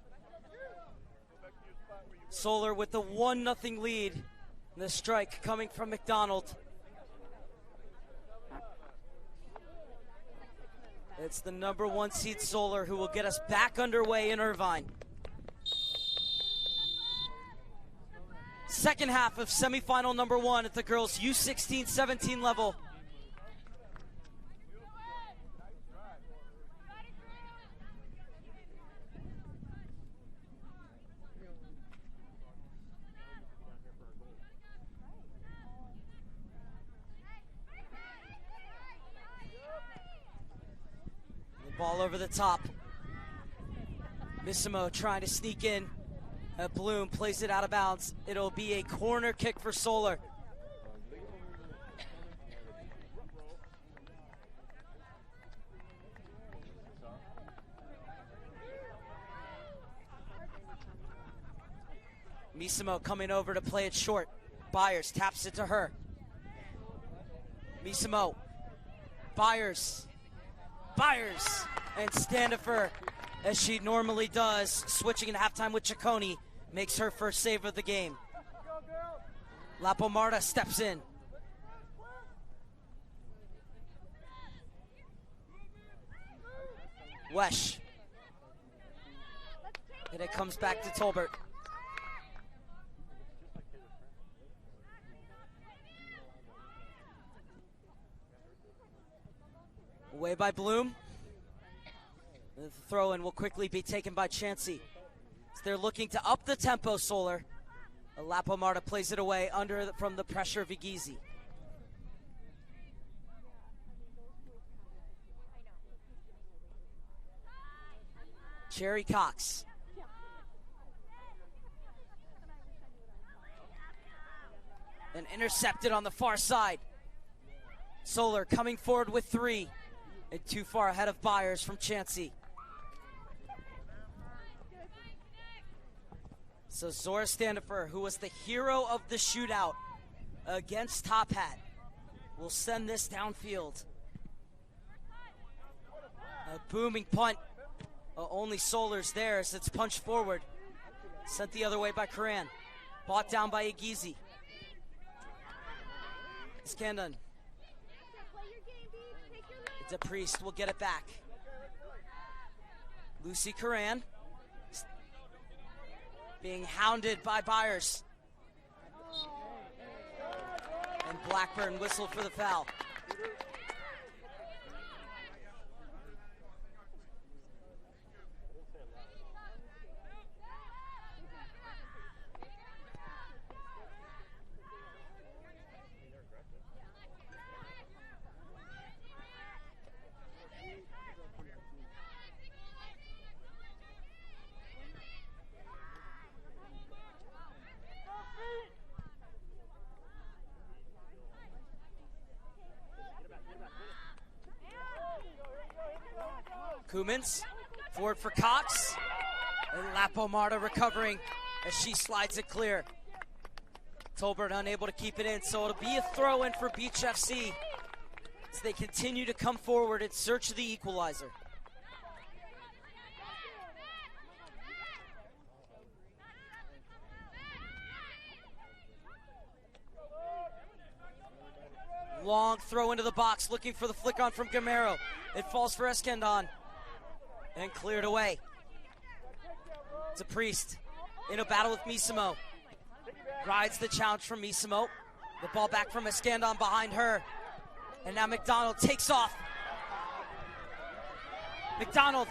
Solar with the 1-0 lead. And the strike coming from McDonald. It's the number 1 seed Solar who will get us back underway in Irvine. Second half of semifinal number 1 at the girls U16-17 level. Ball over the top. Missimo trying to sneak in. Bloom plays it out of bounds. It'll be a corner kick for Solar. Missimo coming over to play it short. Byers taps it to her. Missimo. Byers. And Standifer, as she normally does, switching in halftime with Ciccone, makes her first save of the game. Lapomarta steps in. Wesh. And it comes back to Tolbert. Away by Bloom. The throw-in will quickly be taken by Chansey. So they're looking to up the tempo, Solar. Lapomarta plays it away from the pressure of Igizi. Cherry Cox. And intercepted on the far side. Solar coming forward with 3. And too far ahead of Byers from Chansey. So Zora Standifer, who was the hero of the shootout against Top Hat, will send this downfield. A booming punt. Only Solar's there as it's punched forward. Sent the other way by Karan. Bought down by Igizi. Scandon. The Priest will get it back. Lucy Karan being hounded by Byers. And Blackburn whistled for the foul. Kumans, forward for Cox, and Lapomarta recovering as she slides it clear. Tolbert unable to keep it in, so it'll be a throw-in for Beach FC as they continue to come forward in search of the equalizer. Long throw into the box, looking for the flick on from Gamero. It falls for Escandon. And cleared away. It's a Priest in a battle with Missimo. Rides the challenge from Missimo. The ball back from Escandon behind her. And now McDonald takes off. McDonald.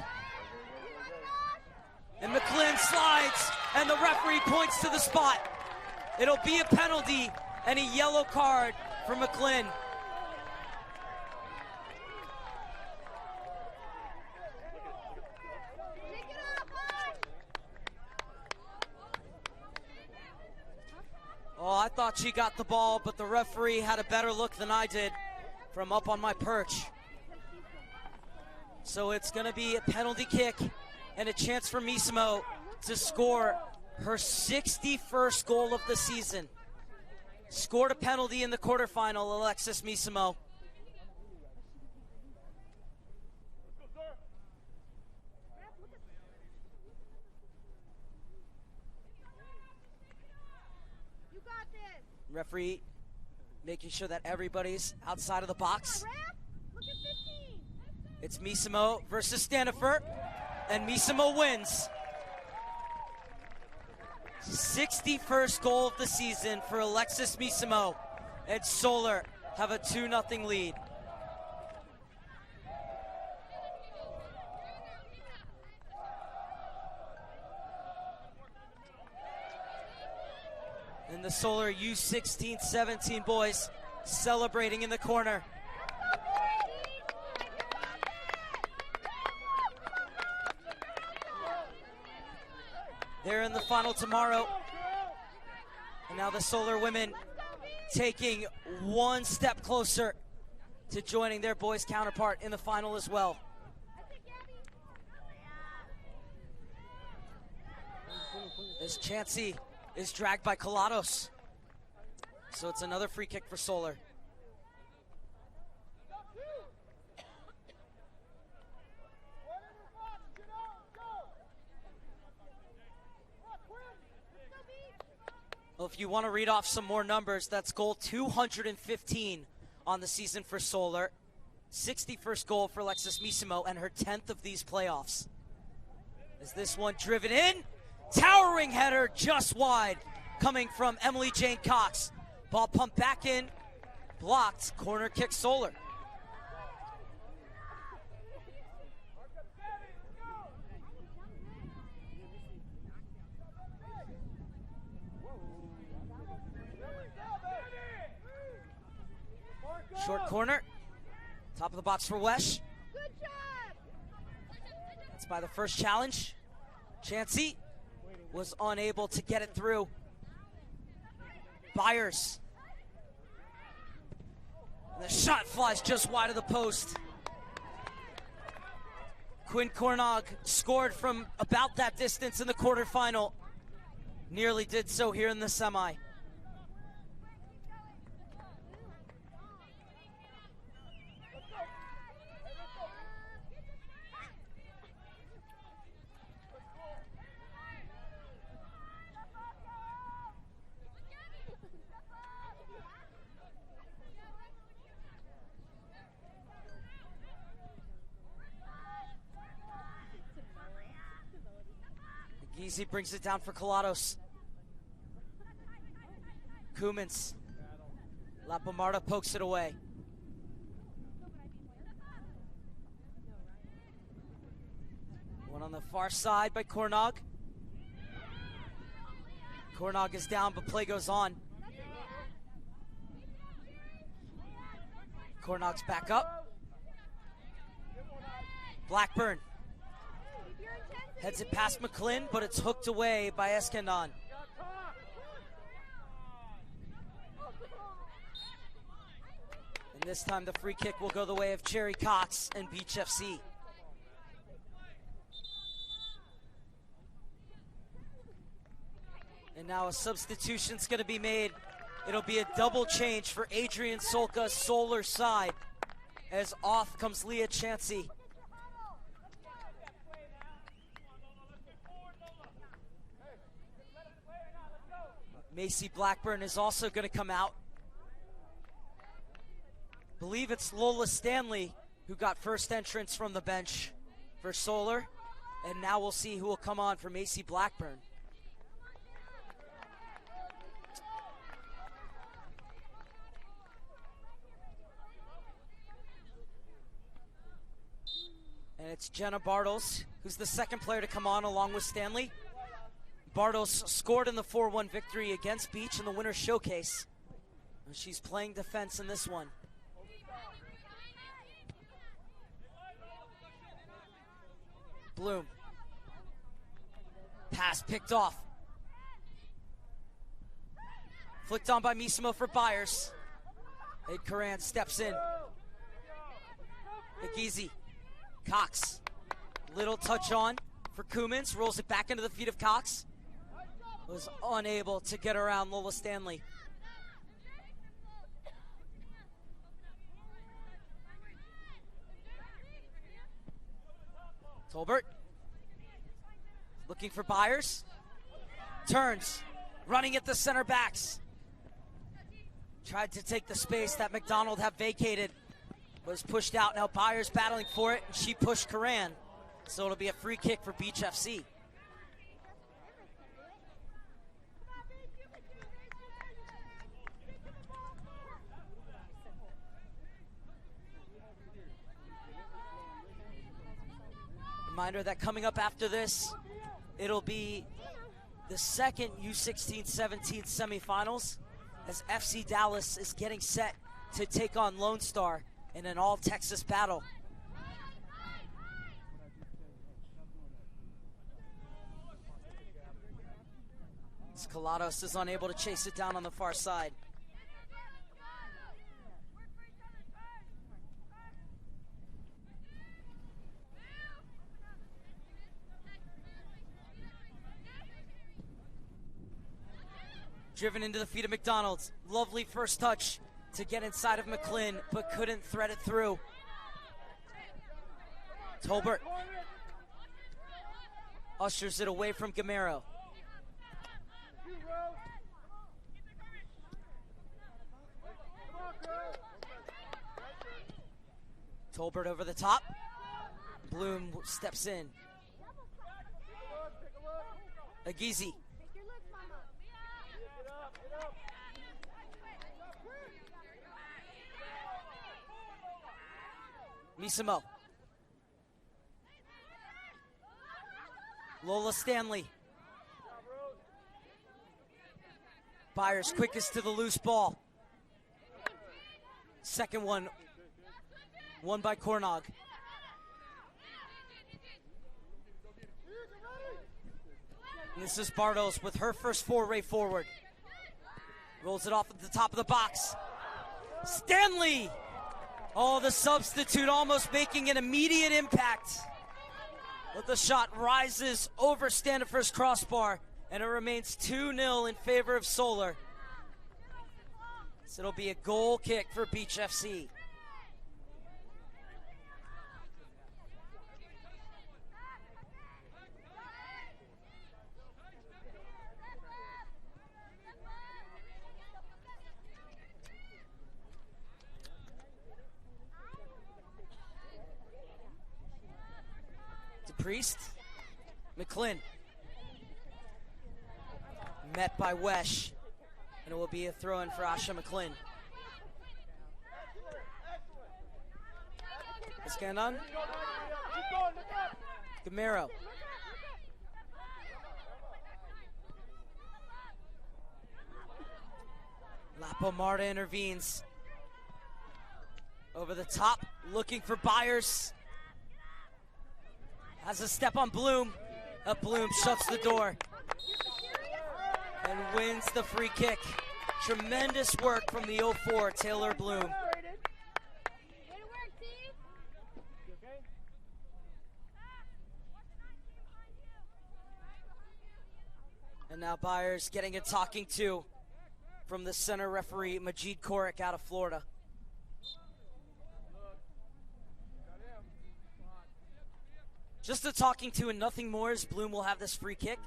And McLean slides. And the referee points to the spot. It'll be a penalty and a yellow card for McLean. Oh, I thought she got the ball, but the referee had a better look than I did from up on my perch. So it's going to be a penalty kick and a chance for Missimo to score her 61st goal of the season. Scored a penalty in the quarterfinal, Alexis Missimo. Referee making sure that everybody's outside of the box. Look at 15. It's Misimo versus Stanifer, and Misimo wins. 61st goal of the season for Alexis Misimo, and Solar have a 2-0 lead. And the Solar U16-17 boys celebrating in the corner. They're in the final tomorrow. And now the Solar women taking one step closer to joining their boys' counterpart in the final as well. As Chansey is dragged by Colados. So it's another free kick for Solar. Well, if you want to read off some more numbers, that's goal 215 on the season for Solar. 61st goal for Alexis Misimo and her 10th of these playoffs. Is this one driven in? Towering header just wide coming from Emily Jane Cox. Ball pumped back in, blocked, corner kick Solar. Short corner, top of the box for Wesh. Good job. That's by the first challenge. Chansey was unable to get it through. Byers. And the shot flies just wide of the post. Quinn Cornog scored from about that distance in the quarterfinal. Nearly did so here in the semi. Easy brings it down for Colados. Kumans. La Pomarda pokes it away. One on the far side by Cornog. Cornog is down, but play goes on. Cornog's back up. Blackburn heads it past McClin, but it's hooked away by Escandon. And this time the free kick will go the way of Cherry Cox and Beach FC. And now a substitution's gonna be made. It'll be a double change for Adrian Solka's Solar side, as off comes Leah Chansey. Macy Blackburn is also going to come out. Believe it's Lola Stanley who got first entrance from the bench for Solar. And now we'll see who will come on for Macy Blackburn. And it's Jenna Bartles, who's the second player to come on along with Stanley. Bartles scored in the 4-1 victory against Beach in the Winter Showcase. And she's playing defense in this one. Bloom. Pass picked off. Flicked on by Misimo for Byers. Ed Coran steps in. Easy. Cox. Little touch on for Kumans. Rolls it back into the feet of Cox. Was unable to get around Lola Stanley. Tolbert looking for Byers. Turns, running at the center backs. Tried to take the space that McDonald had vacated. Was pushed out. Now Byers battling for it, and she pushed Karan. So it'll be a free kick for Beach FC. Reminder that coming up after this, it'll be the second U16-17 semifinals as FC Dallas is getting set to take on Lone Star in an all-Texas battle. Scalados is unable to chase it down on the far side. Driven into the feet of McDonald's. Lovely first touch to get inside of McClin, but couldn't thread it through. Tolbert ushers it away from Gamero. Tolbert over the top. Bloom steps in. Agizi. Misimo. Lola Stanley. Byers quickest to the loose ball. Second one, won by Cornog. And this is Bartos with her first foray forward. Rolls it off at the top of the box. Stanley! Oh, the substitute almost making an immediate impact. But the shot rises over Standifer's crossbar, and it remains 2-0 in favor of Solar. So it'll be a goal kick for Beach FC. Priest, McClin, met by Wesh, and it will be a throw-in for Asha McClin. Escandon, Gamero, Lapo Marta intervenes. Over the top, looking for Byers. Has a step on Bloom. Bloom shuts the door and wins the free kick. Tremendous work from the 04 Taylor Bloom. And now Byers getting a talking to from the center referee Majid Korik out of Florida. Just a talking to and nothing more, as Bloom will have this free kick.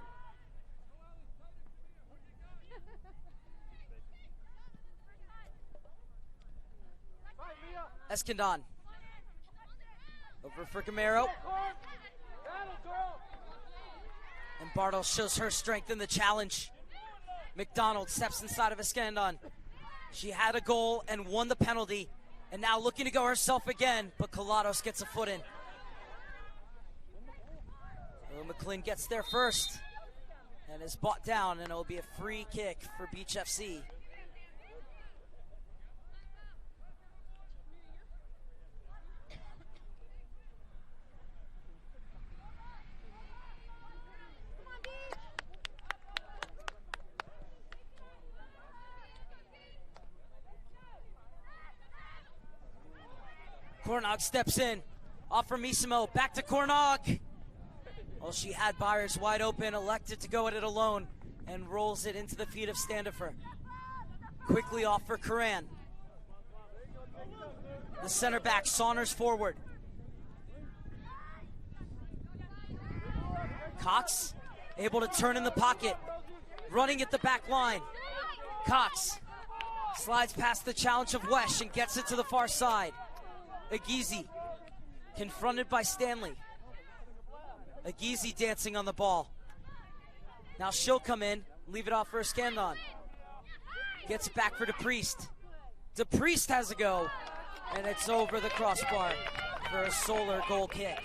Escandon. Over for Gamero. And Bartos shows her strength in the challenge. McDonald steps inside of Escandon. She had a goal and won the penalty, and now looking to go herself again, but Colados gets a foot in. McClin gets there first and is brought down, and it'll be a free kick for Beach FC. Cornog steps in, off from Misimo, back to Cornog. Well, she had Byers wide open, elected to go at it alone, and rolls it into the feet of Standifer. Quickly off for Karan. The center back saunters forward. Cox able to turn in the pocket, running at the back line. Cox Slides past the challenge of Wesh and gets it to the far side. Agizi confronted by Stanley. Agizi dancing on the ball. Now she'll come in, leave it off for Iskandon. Gets it back for DePriest. DePriest has a go, and it's over the crossbar for a Solar goal kick.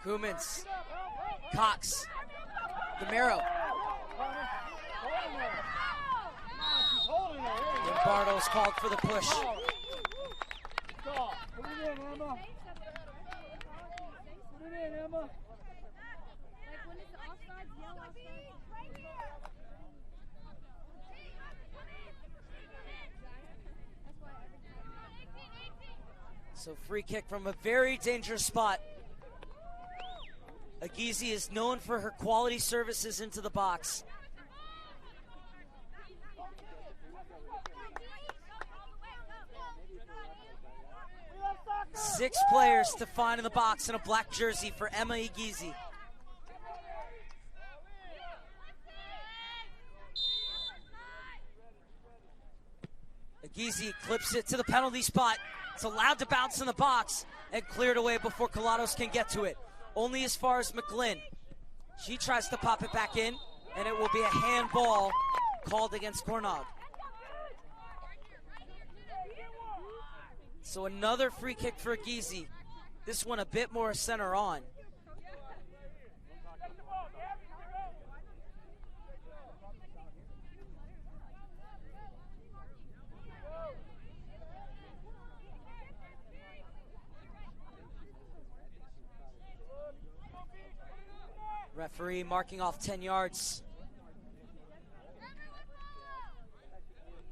Koumans, Cox, Gamero. Lombardo's called for the push. Put it in, Emma. Put it in, Emma. Like when it's offside, yell offside. So free kick from a very dangerous spot. Agizi is known for her quality services into the box. 6 players to find in the box in a black jersey for Emma Agizi. Agizi clips it to the penalty spot. It's allowed to bounce in the box and cleared away before Colados can get to it. Only as far as McGlynn. She tries to pop it back in, and it will be a handball called against Cornog. So another free kick for Agizi. This one a bit more center on. Referee marking off 10 yards.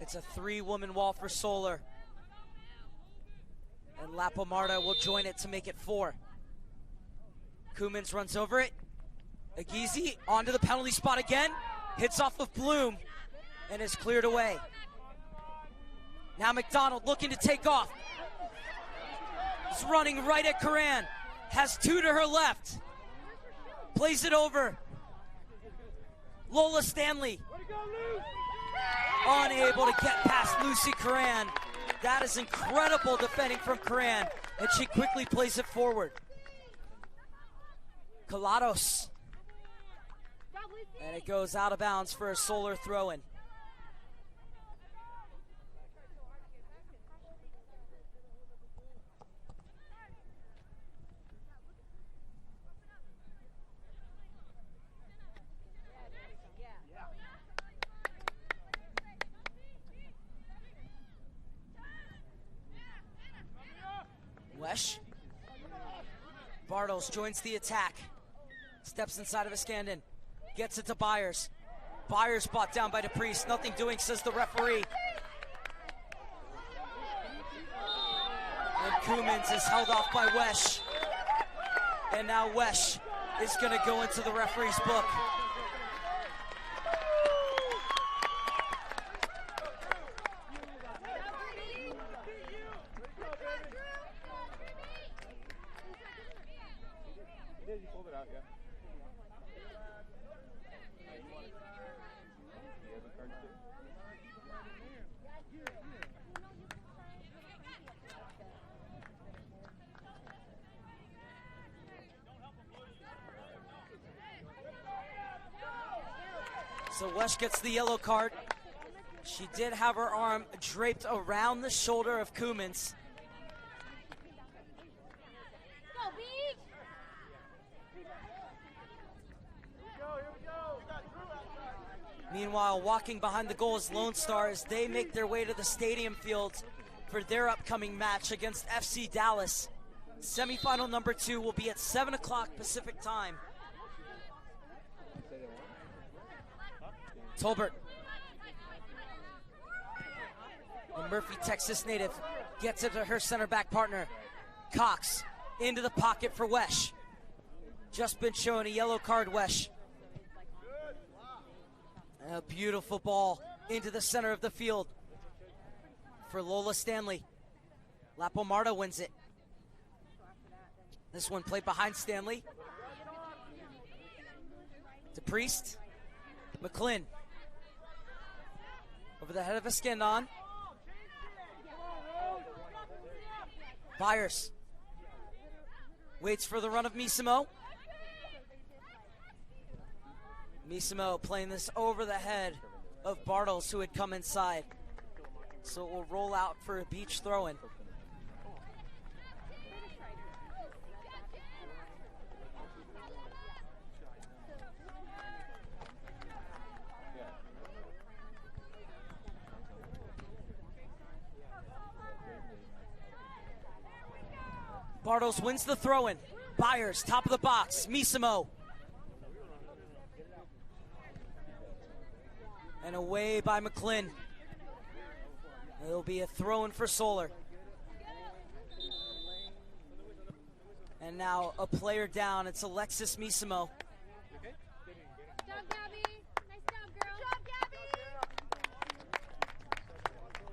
It's a 3-woman wall for Solar. And Lapomarda will join it to make it 4. Koumans runs over it. Agizi onto the penalty spot again. Hits off of Bloom and is cleared away. Now McDonald looking to take off. He's running right at Karan. Has 2 to her left. Plays it over. Lola Stanley. Unable to get past Lucy Karan. That is incredible defending from Karan. And she quickly plays it forward. Colados. And it goes out of bounds for a Solar throw-in. Wesh. Bartles joins the attack. Steps inside of Iskandon. Gets it to Byers. Byers brought down by DePriest. Nothing doing, says the referee. And Koumans is held off by Wesh. And now Wesh is going to go into the referee's book. So Wesh gets the yellow card. She did have her arm draped around the shoulder of Koumans. Meanwhile, walking behind the goal is Lone Star as they make their way to the stadium field for their upcoming match against FC Dallas. Semifinal number 2 will be at 7 o'clock Pacific time. Tolbert, the Murphy, Texas native, gets it to her center back partner. Cox into the pocket for Wesh. Just been shown a yellow card, Wesh. A beautiful ball into the center of the field for Lola Stanley. Lapo Marta wins it. This one played behind Stanley. To Priest. McClin. Over the head of Escandon. Byers. Waits for the run of Misimo. Misimo playing this over the head of Bartles, who had come inside. So it will roll out for a beach throw-in. Bartles wins the throw-in. Byers, top of the box. Misimo. And away by McClin. It'll be a throw-in for Solar. And now a player down. It's Alexis Misimo. Good job, Gabby. Nice job, girl. Good job, Gabby.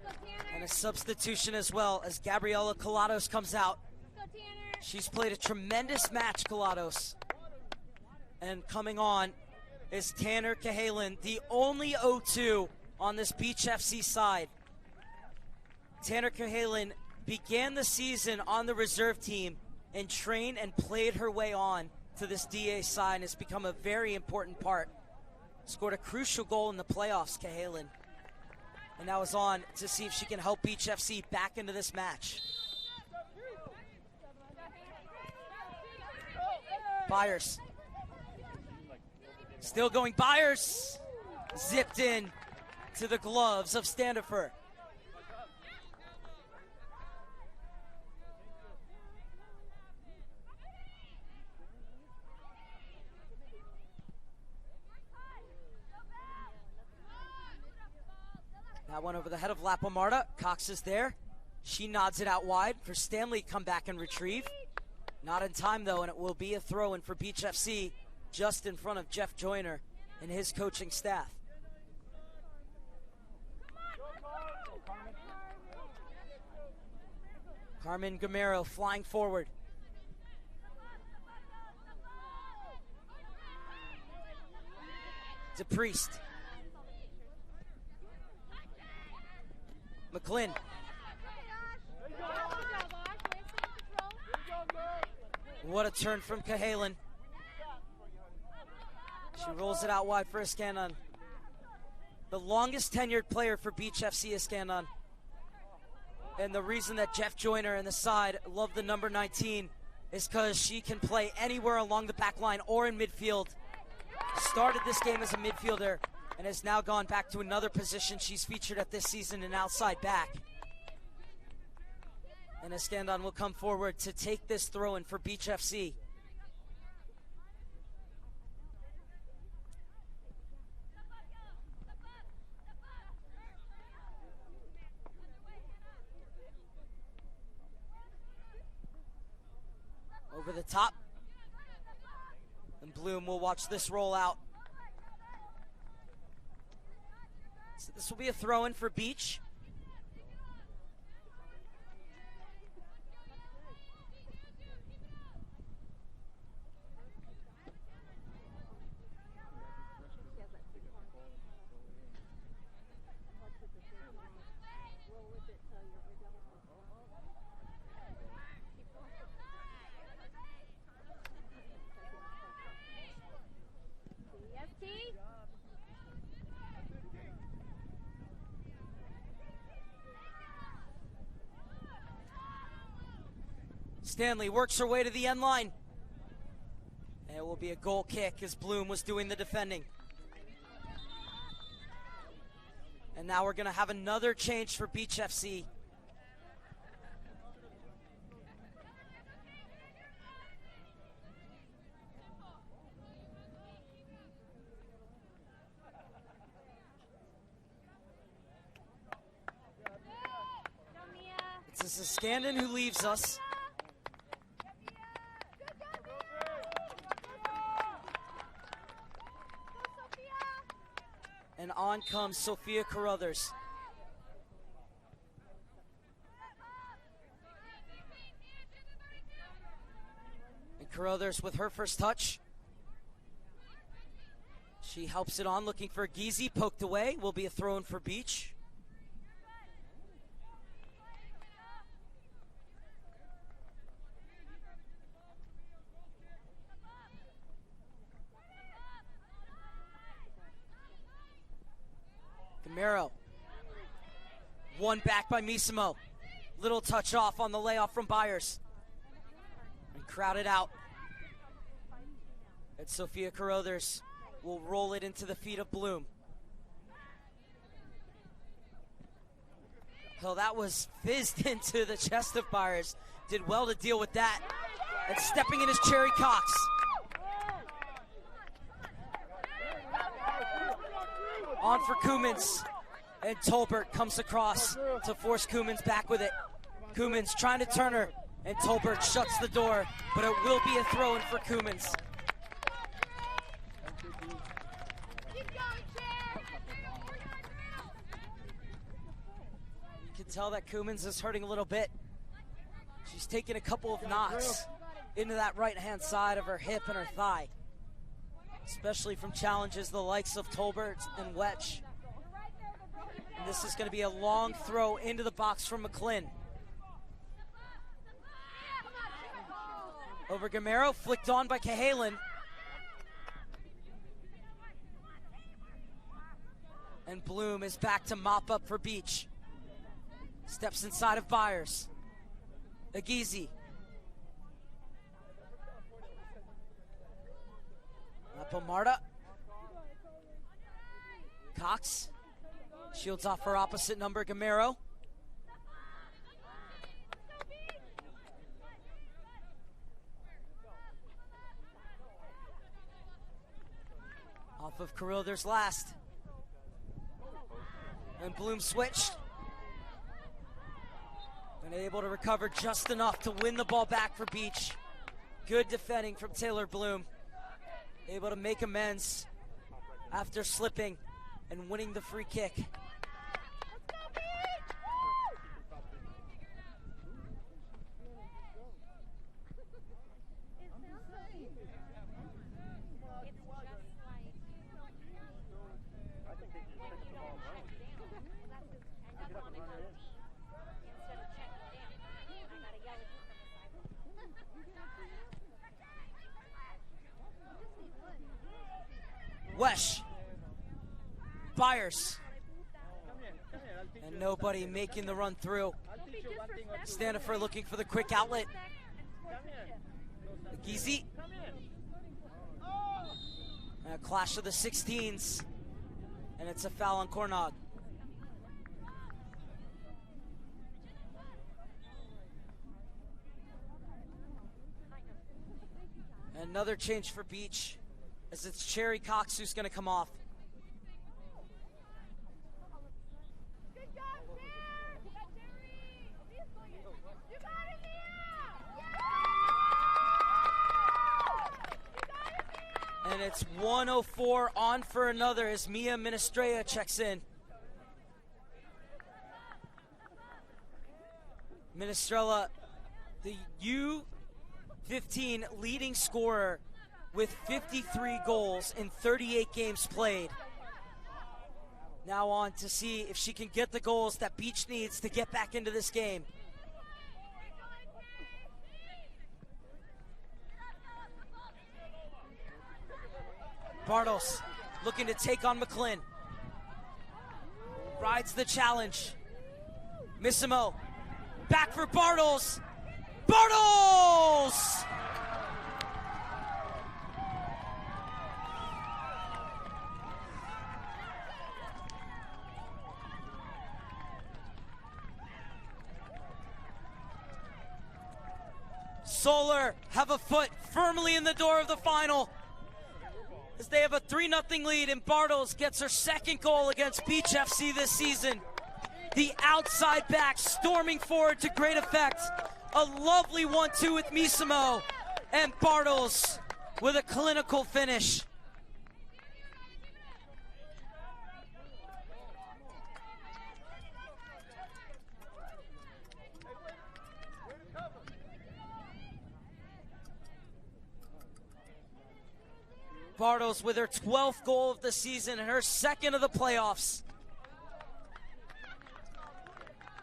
Go, Tanner. And a substitution as well as Gabriela Colados comes out. Go, Tanner. She's played a tremendous match, Colados. And coming on is Tanner Cahalan, the only 0-2 on this Beach FC side. Tanner Cahalan began the season on the reserve team and trained and played her way on to this DA side and has become a very important part. Scored a crucial goal in the playoffs, Cahalan. And now is on to see if she can help Beach FC back into this match. Byers. Still going, Byers. Zipped in to the gloves of Standifer. That one over the head of Lapo Marta. Cox is there. She nods it out wide for Stanley to come back and retrieve. Not in time, though, and it will be a throw-in for Beach FC just in front of Jeff Joyner and his coaching staff. Carmen Gamero flying forward. To Priest. McClin. What a turn from Cahalan. She rolls it out wide for Escandon. The longest tenured player for Beach FC, Escandon. And the reason that Jeff Joyner and the side love the number 19 is because she can play anywhere along the back line or in midfield. Started this game as a midfielder and has now gone back to another position she's featured at this season, an outside back. And Escandon will come forward to take this throw-in for Beach FC. Over the top. And Bloom will watch this roll out. So this will be a throw-in for Beach. Stanley works her way to the end line. And it will be a goal kick as Bloom was doing the defending. And now we're going to have another change for Beach FC. This is Scandon who leaves us. And on comes Sophia Carruthers. And Carruthers with her first touch. She helps it on, looking for Giese, poked away. Will be a throw in for Beach. Gamero. One back by Misimo. Little touch off on the layoff from Byers. And crowded out. And Sophia Carruthers will roll it into the feet of Bloom. So that was fizzed into the chest of Byers. Did well to deal with that. And stepping in is Cherry Cox. On for Koumans, and Tolbert comes across to force Koumans back with it. Koumans trying to turn her, and Tolbert shuts the door, but it will be a throw-in for Koumans. You can tell that Koumans is hurting a little bit. She's taken a couple of knocks into that right-hand side of her hip and her thigh, especially from challenges the likes of Tolbert and Wetch. And this is going to be a long throw into the box from McClin. Over Gamero, flicked on by Cahalan. And Bloom is back to mop up for Beach. Steps inside of Byers. Agizi. Marta. Cox shields off her opposite number, Gamero. Off of Carruthers last. And Bloom switched. And able to recover just enough to win the ball back for Beach. Good defending from Taylor Bloom. Able to make amends after slipping and winning the free kick. Wesh, Byers, and nobody making the run through. Standifer looking for the quick outlet. Giese. And a clash of the 16s, and it's a foul on Cornog. Another change for Beach, as it's Cherry Cox who's going to come off. And it's 104 on for another as Mia Ministrea checks in. Minestrella, the U15 leading scorer with 53 goals in 38 games played. Now on to see if she can get the goals that Beach needs to get back into this game. Bartles looking to take on McClin. Rides the challenge. Missimo. Back for Bartles. Bartles! Solar have a foot firmly in the door of the final, as they have a 3-0 lead, and Bartles gets her second goal against Beach FC this season. The outside back storming forward to great effect. A lovely 1-2 with Misimo. And Bartles with a clinical finish. Bartles with her 12th goal of the season and her second of the playoffs.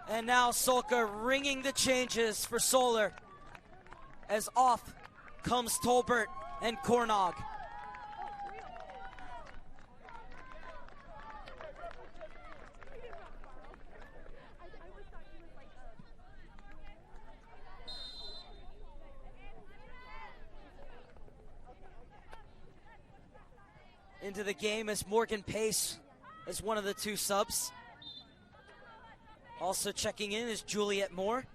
And now Solka ringing the changes for Solar as off comes Tolbert and Kornog. Into the game as Morgan Pace as one of the two subs. Also checking in is Juliet Moore.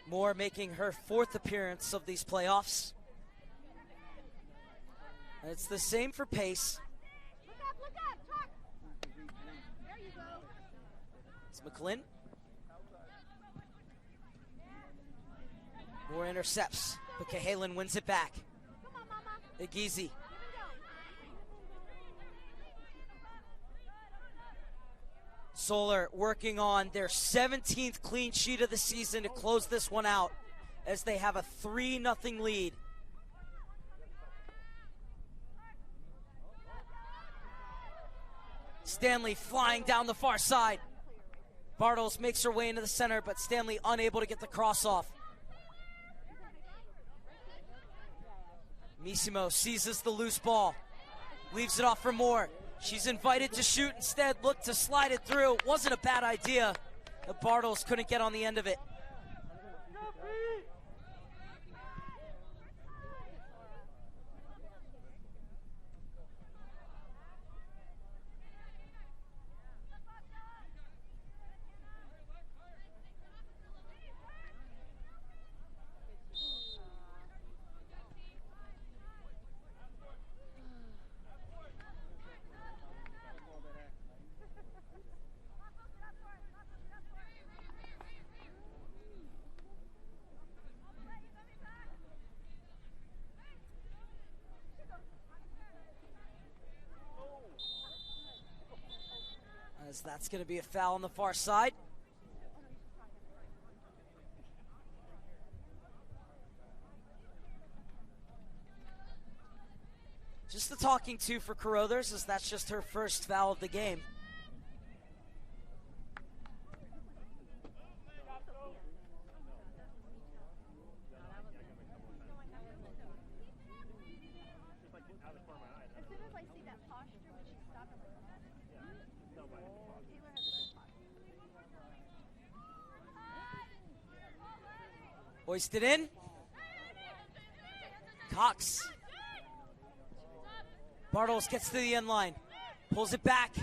Moore making her 4th appearance of these playoffs. And it's the same for Pace. Look up, talk. There you go. It's McLean. Moore intercepts, but Cahalan wins it back. Come on, Mama. Egizi. Solar working on their 17th clean sheet of the season to close this one out as they have a 3-0 lead. Stanley flying down the far side. Bartles makes her way into the center, but Stanley unable to get the cross off. Misimo seizes the loose ball, leaves it off for Moore. She's invited to shoot, instead looked to slide it through. It wasn't a bad idea. The Bartles couldn't get on the end of it. As that's going to be a foul on the far side. Just the talking to for Carruthers, as that's just her first foul of the game. As soon as I see that posture when she stopped, I'm like, Taylor has a good posture. Hoisted in. Cox. Bartles gets to the end line. Pulls it back.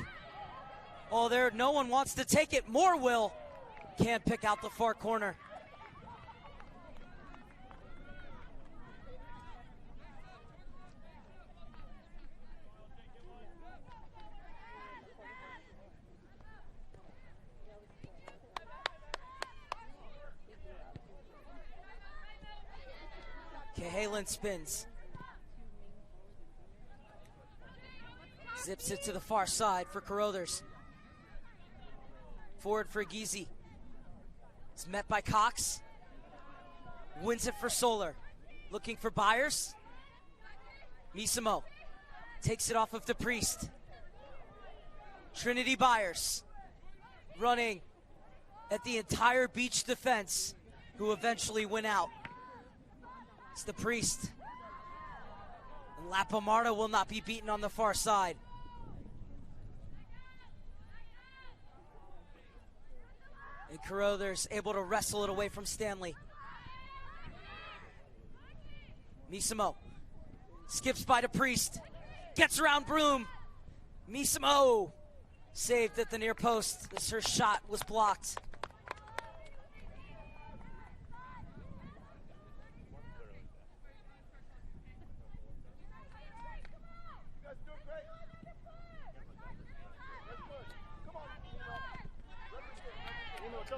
Oh, there, no one wants to take it. Moore will. Can't pick out the far corner. Cahalan spins. Zips it to the far side for Carruthers. Forward for Gizi. It's met by Cox. Wins it for Solar. Looking for Byers. Misimo takes it off of the Priest. Trinity Byers running at the entire beach defense, who eventually win out. It's the Priest. And Lapamarta will not be beaten on the far side. And Carruthers able to wrestle it away from Stanley. Misimo skips by the Priest. Gets around Broom. Misimo saved at the near post as her shot was blocked.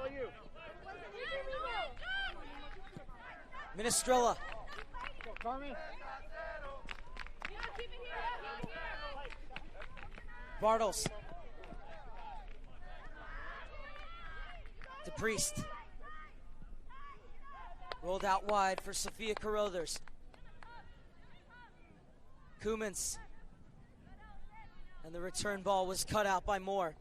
all you. Minestrella. Go, Carmi. Bartles. DePriest. Rolled out wide for Sophia Carruthers. Koumans. And the return ball was cut out by Moore.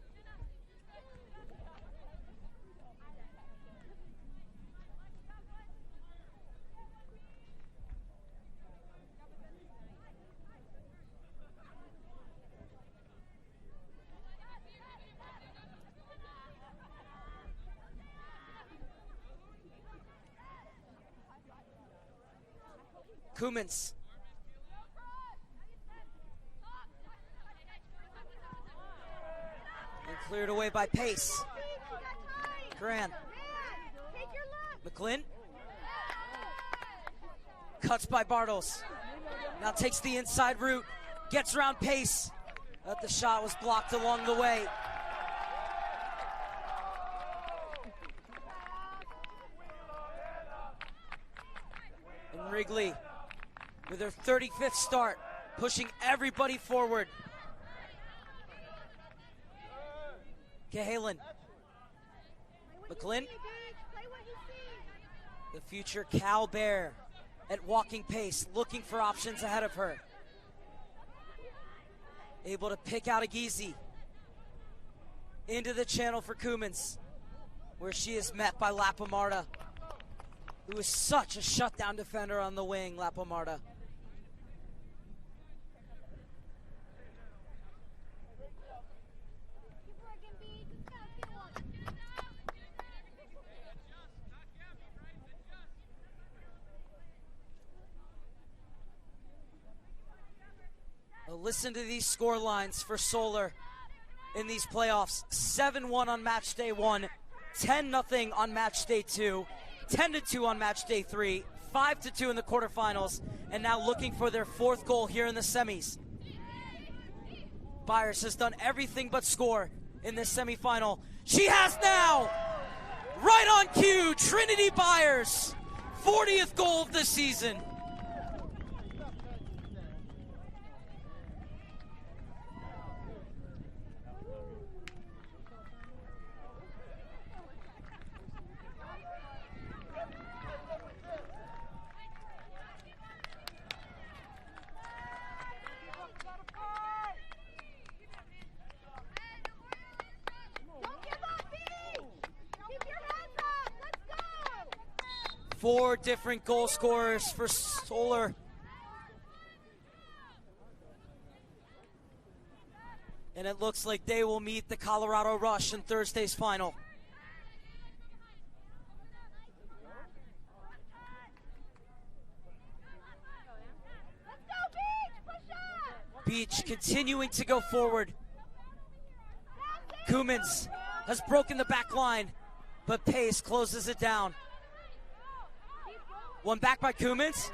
Koumans. And cleared away by Pace. Gran. McClin. Cuts by Bartles. Now takes the inside route. Gets around Pace. But the shot was blocked along the way. And Wrigley, with her 35th start, pushing everybody forward. Cahalan. McClin. The future Cal Bear at walking pace, looking for options ahead of her. Able to pick out a Giese. Into the channel for Koumans, where she is met by Lapamarta, who is such a shutdown defender on the wing, Lapamarta. Listen to these score lines for Solar in these playoffs. 7-1 on match day 1, 10-0 on match day 2, 10-2 on match day 3, 5-2 in the quarterfinals, and now looking for their 4th goal here in the semis. Byers has done everything but score in this semifinal. She has now, right on cue, Trinity Byers, 40th goal of the season. Four different goal scorers for Solar. And it looks like they will meet the Colorado Rush in Thursday's final. Beach continuing to go forward. Koumans has broken the back line, but Pace closes it down. One back by Koumans.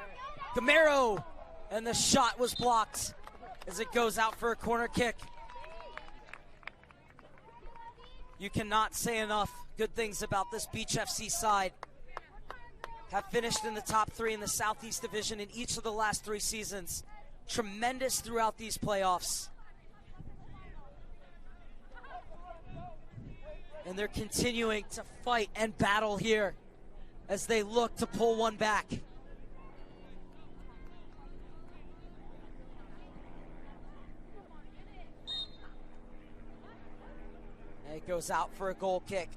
Gamero, and the shot was blocked as it goes out for a corner kick. You cannot say enough good things about this Beach FC side. Have finished in the top 3 in the Southeast Division in each of the last 3 seasons. Tremendous throughout these playoffs. And they're continuing to fight and battle here as they look to pull one back. And it goes out for a goal kick.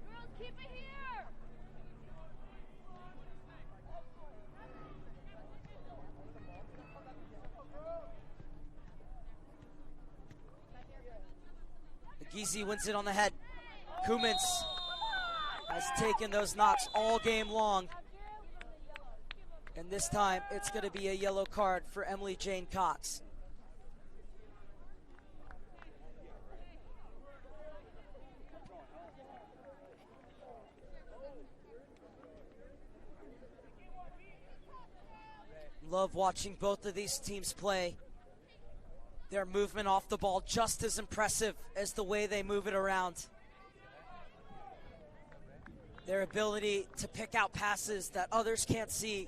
Girls, keep it here. Giese wins it on the head. Koumans has taken those knocks all game long. And this time, it's going to be a yellow card for Emily Jane Cox. Love watching both of these teams play. Their movement off the ball just as impressive as the way they move it around. Their ability to pick out passes that others can't see,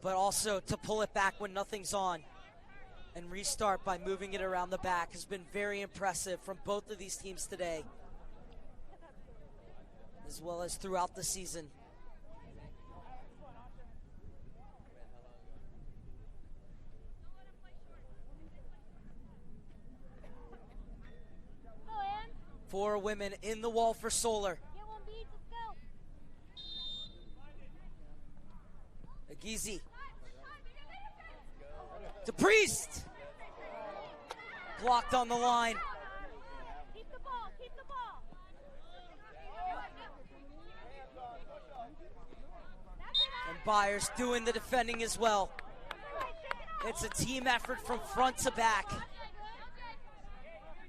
but also to pull it back when nothing's on and restart by moving it around the back has been very impressive from both of these teams today, as well as throughout the season. Four women in the wall for Solar. Agizi. To Priest. Blocked on the line. Keep the ball, keep the ball. And Byers doing the defending as well. It's a team effort from front to back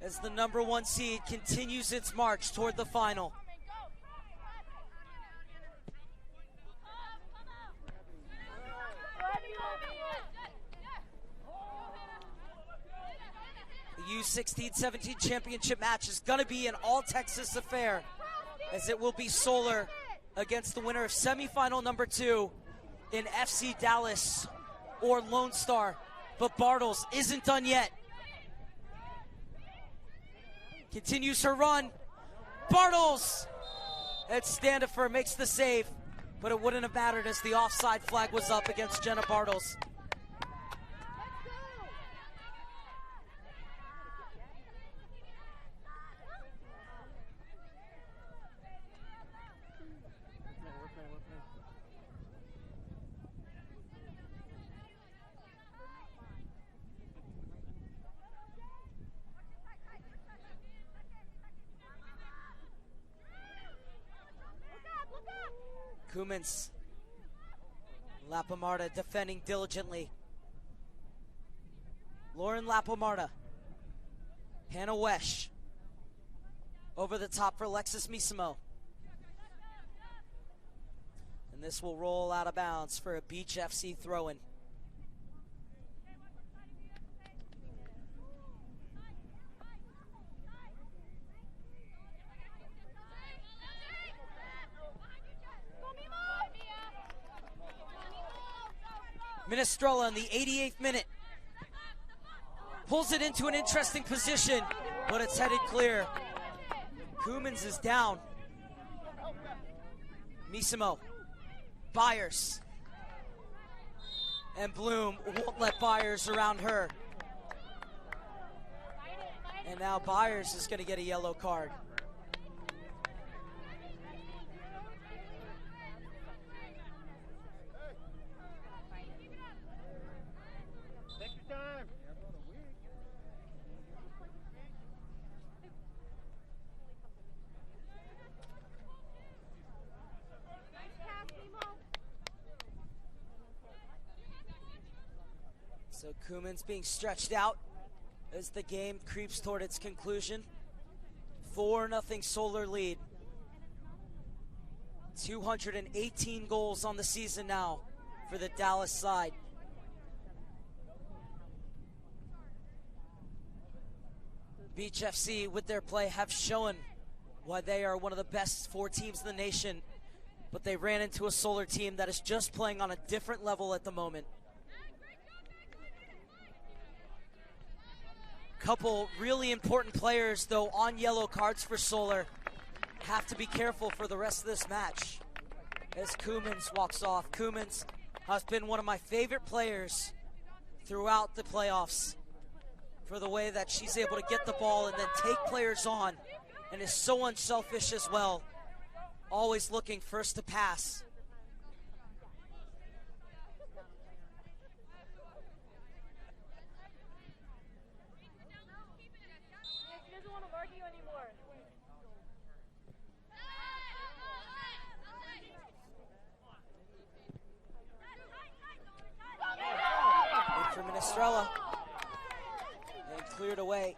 as the #1 seed continues its march toward the final. The U16-17 championship match is going to be an all-Texas affair, as it will be Solar against the winner of semifinal #2 in FC Dallas or Lone Star. But Bartles isn't done yet. Continues her run. Bartles! And Standifer makes the save, but it wouldn't have mattered as the offside flag was up against Jenna Bartles. Kumans. Lapamarta defending diligently. Lauren Lapamarta. Hannah Wesh. Over the top for Alexis Misimo. And this will roll out of bounds for a Beach FC throw-in. Minestrella in the 88th minute. Pulls it into an interesting position, but it's headed clear. Kumans is down. Misimo. Byers. And Bloom won't let Byers around her. And now Byers is going to get a yellow card. So Kumans being stretched out as the game creeps toward its conclusion. 4-0 Solar lead. 218 goals on the season now for the Dallas side. Beach FC with their play have shown why they are one of the best 4 teams in the nation, but they ran into a Solar team that is just playing on a different level at the moment. Couple really important players, though, on yellow cards for Solar. Have to be careful for the rest of this match as Kumans walks off. Kumans has been one of my favorite players throughout the playoffs for the way that she's able to get the ball and then take players on, and is so unselfish as well. Always looking first to pass. For Minestrella, and cleared away.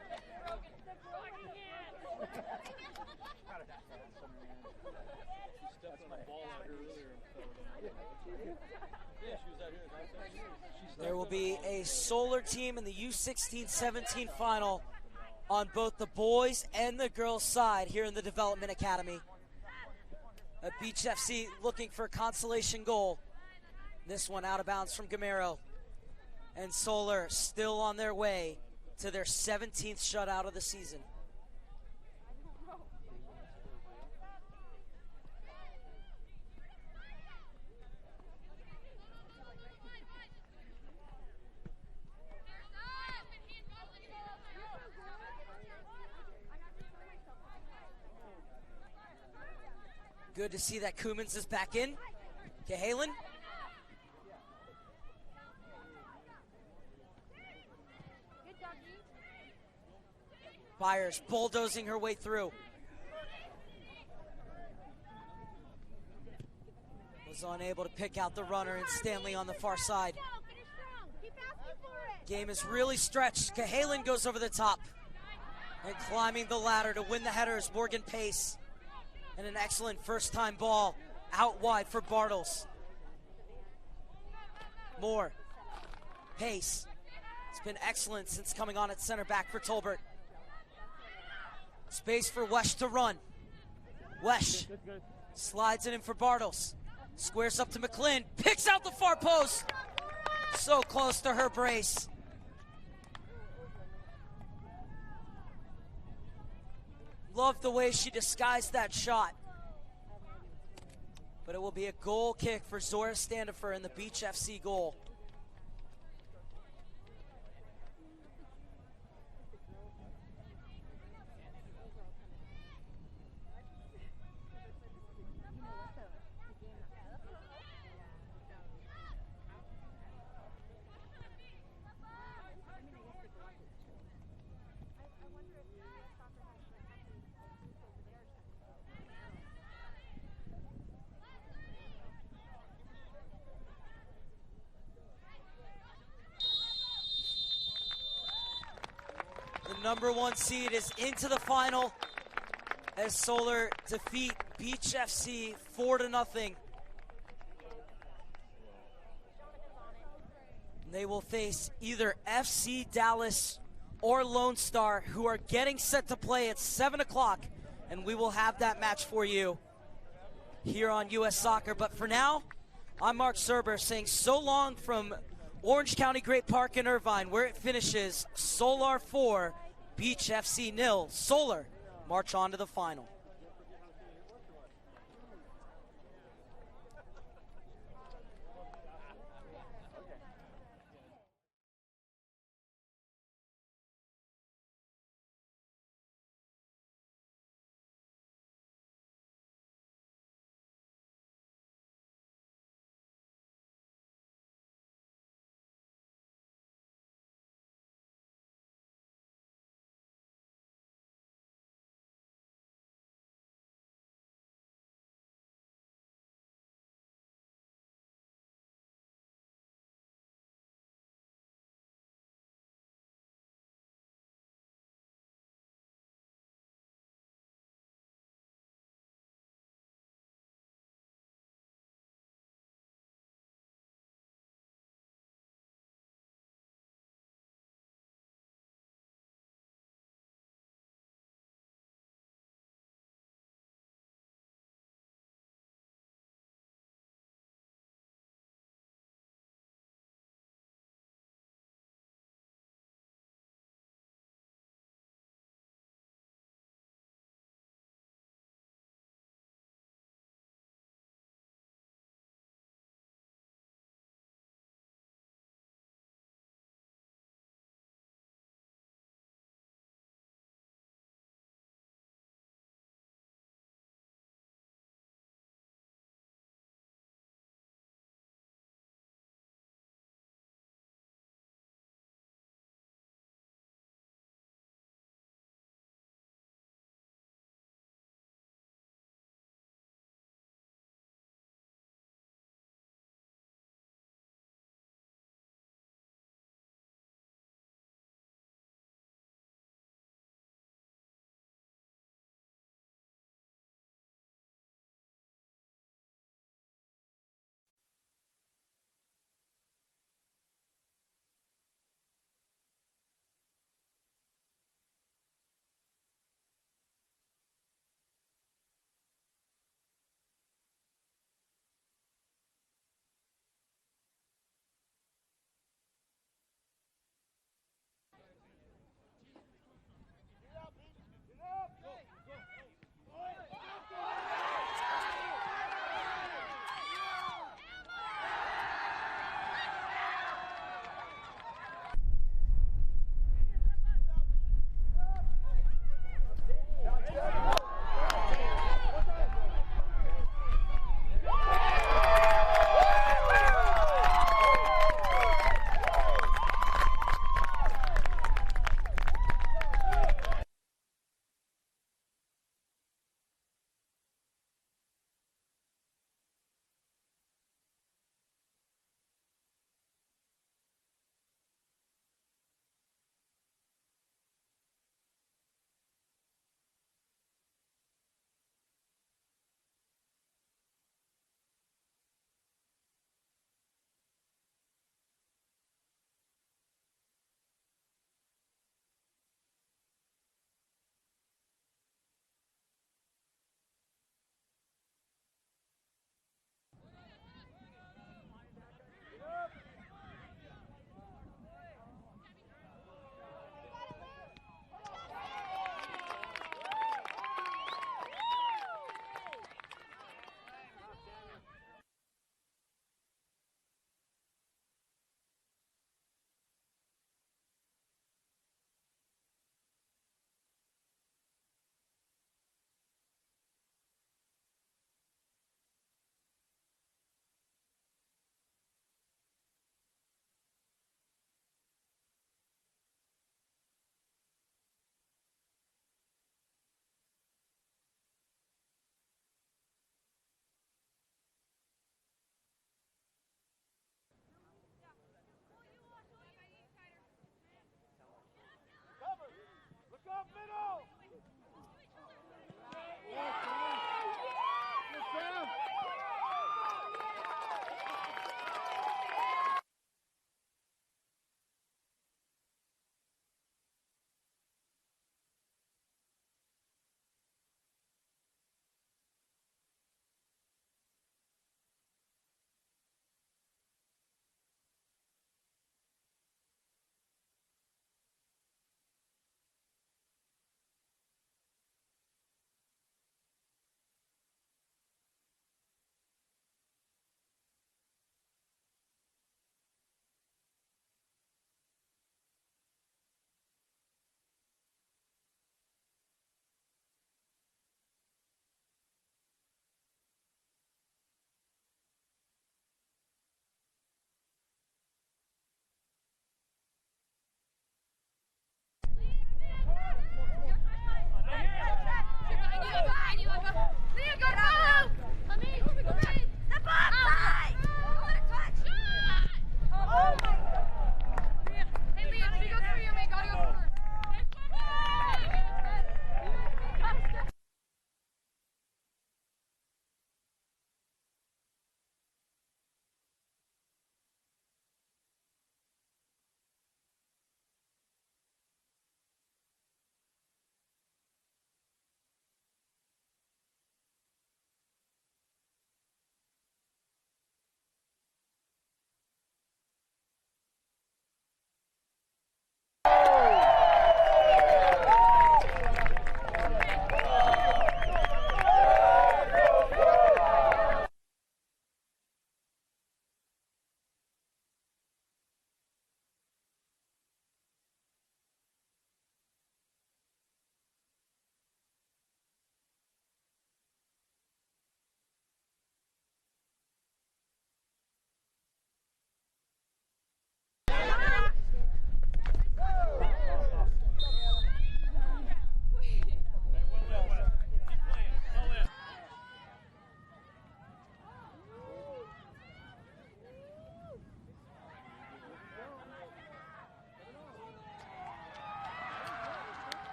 There will be a Solar team in the U16-17 final on both the boys and the girls side here in the Development Academy. Beach FC looking for a consolation goal. This one out of bounds from Gamero. And Solar still on their way to their 17th shutout of the season. Good to see that Koomans is back in. Cahalan. Byers bulldozing her way through. Was unable to pick out the runner, and Stanley on the far side. Game is really stretched. Cahalan goes over the top. And climbing the ladder to win the header is Morgan Pace. And an excellent first-time ball out wide for Bartles. Moore. Pace. It's been excellent since coming on at center back for Tolbert. Space for Wesh to run. Wesh slides it in for Bartles. Squares up to McClin. Picks out the far post. So close to her brace. Love the way she disguised that shot. But it will be a goal kick for Zora Standifer in the Beach FC goal. Number 1 seed is into the final as Solar defeat Beach FC 4-0. They will face either FC Dallas or Lone Star, who are getting set to play at 7 o'clock, and we will have that match for you here on US Soccer. But for now, I'm Mark Serber saying so long from Orange County Great Park in Irvine, where it finishes Solar 4, Beach FC 0. Solar march on to the final.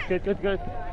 Good, good, good.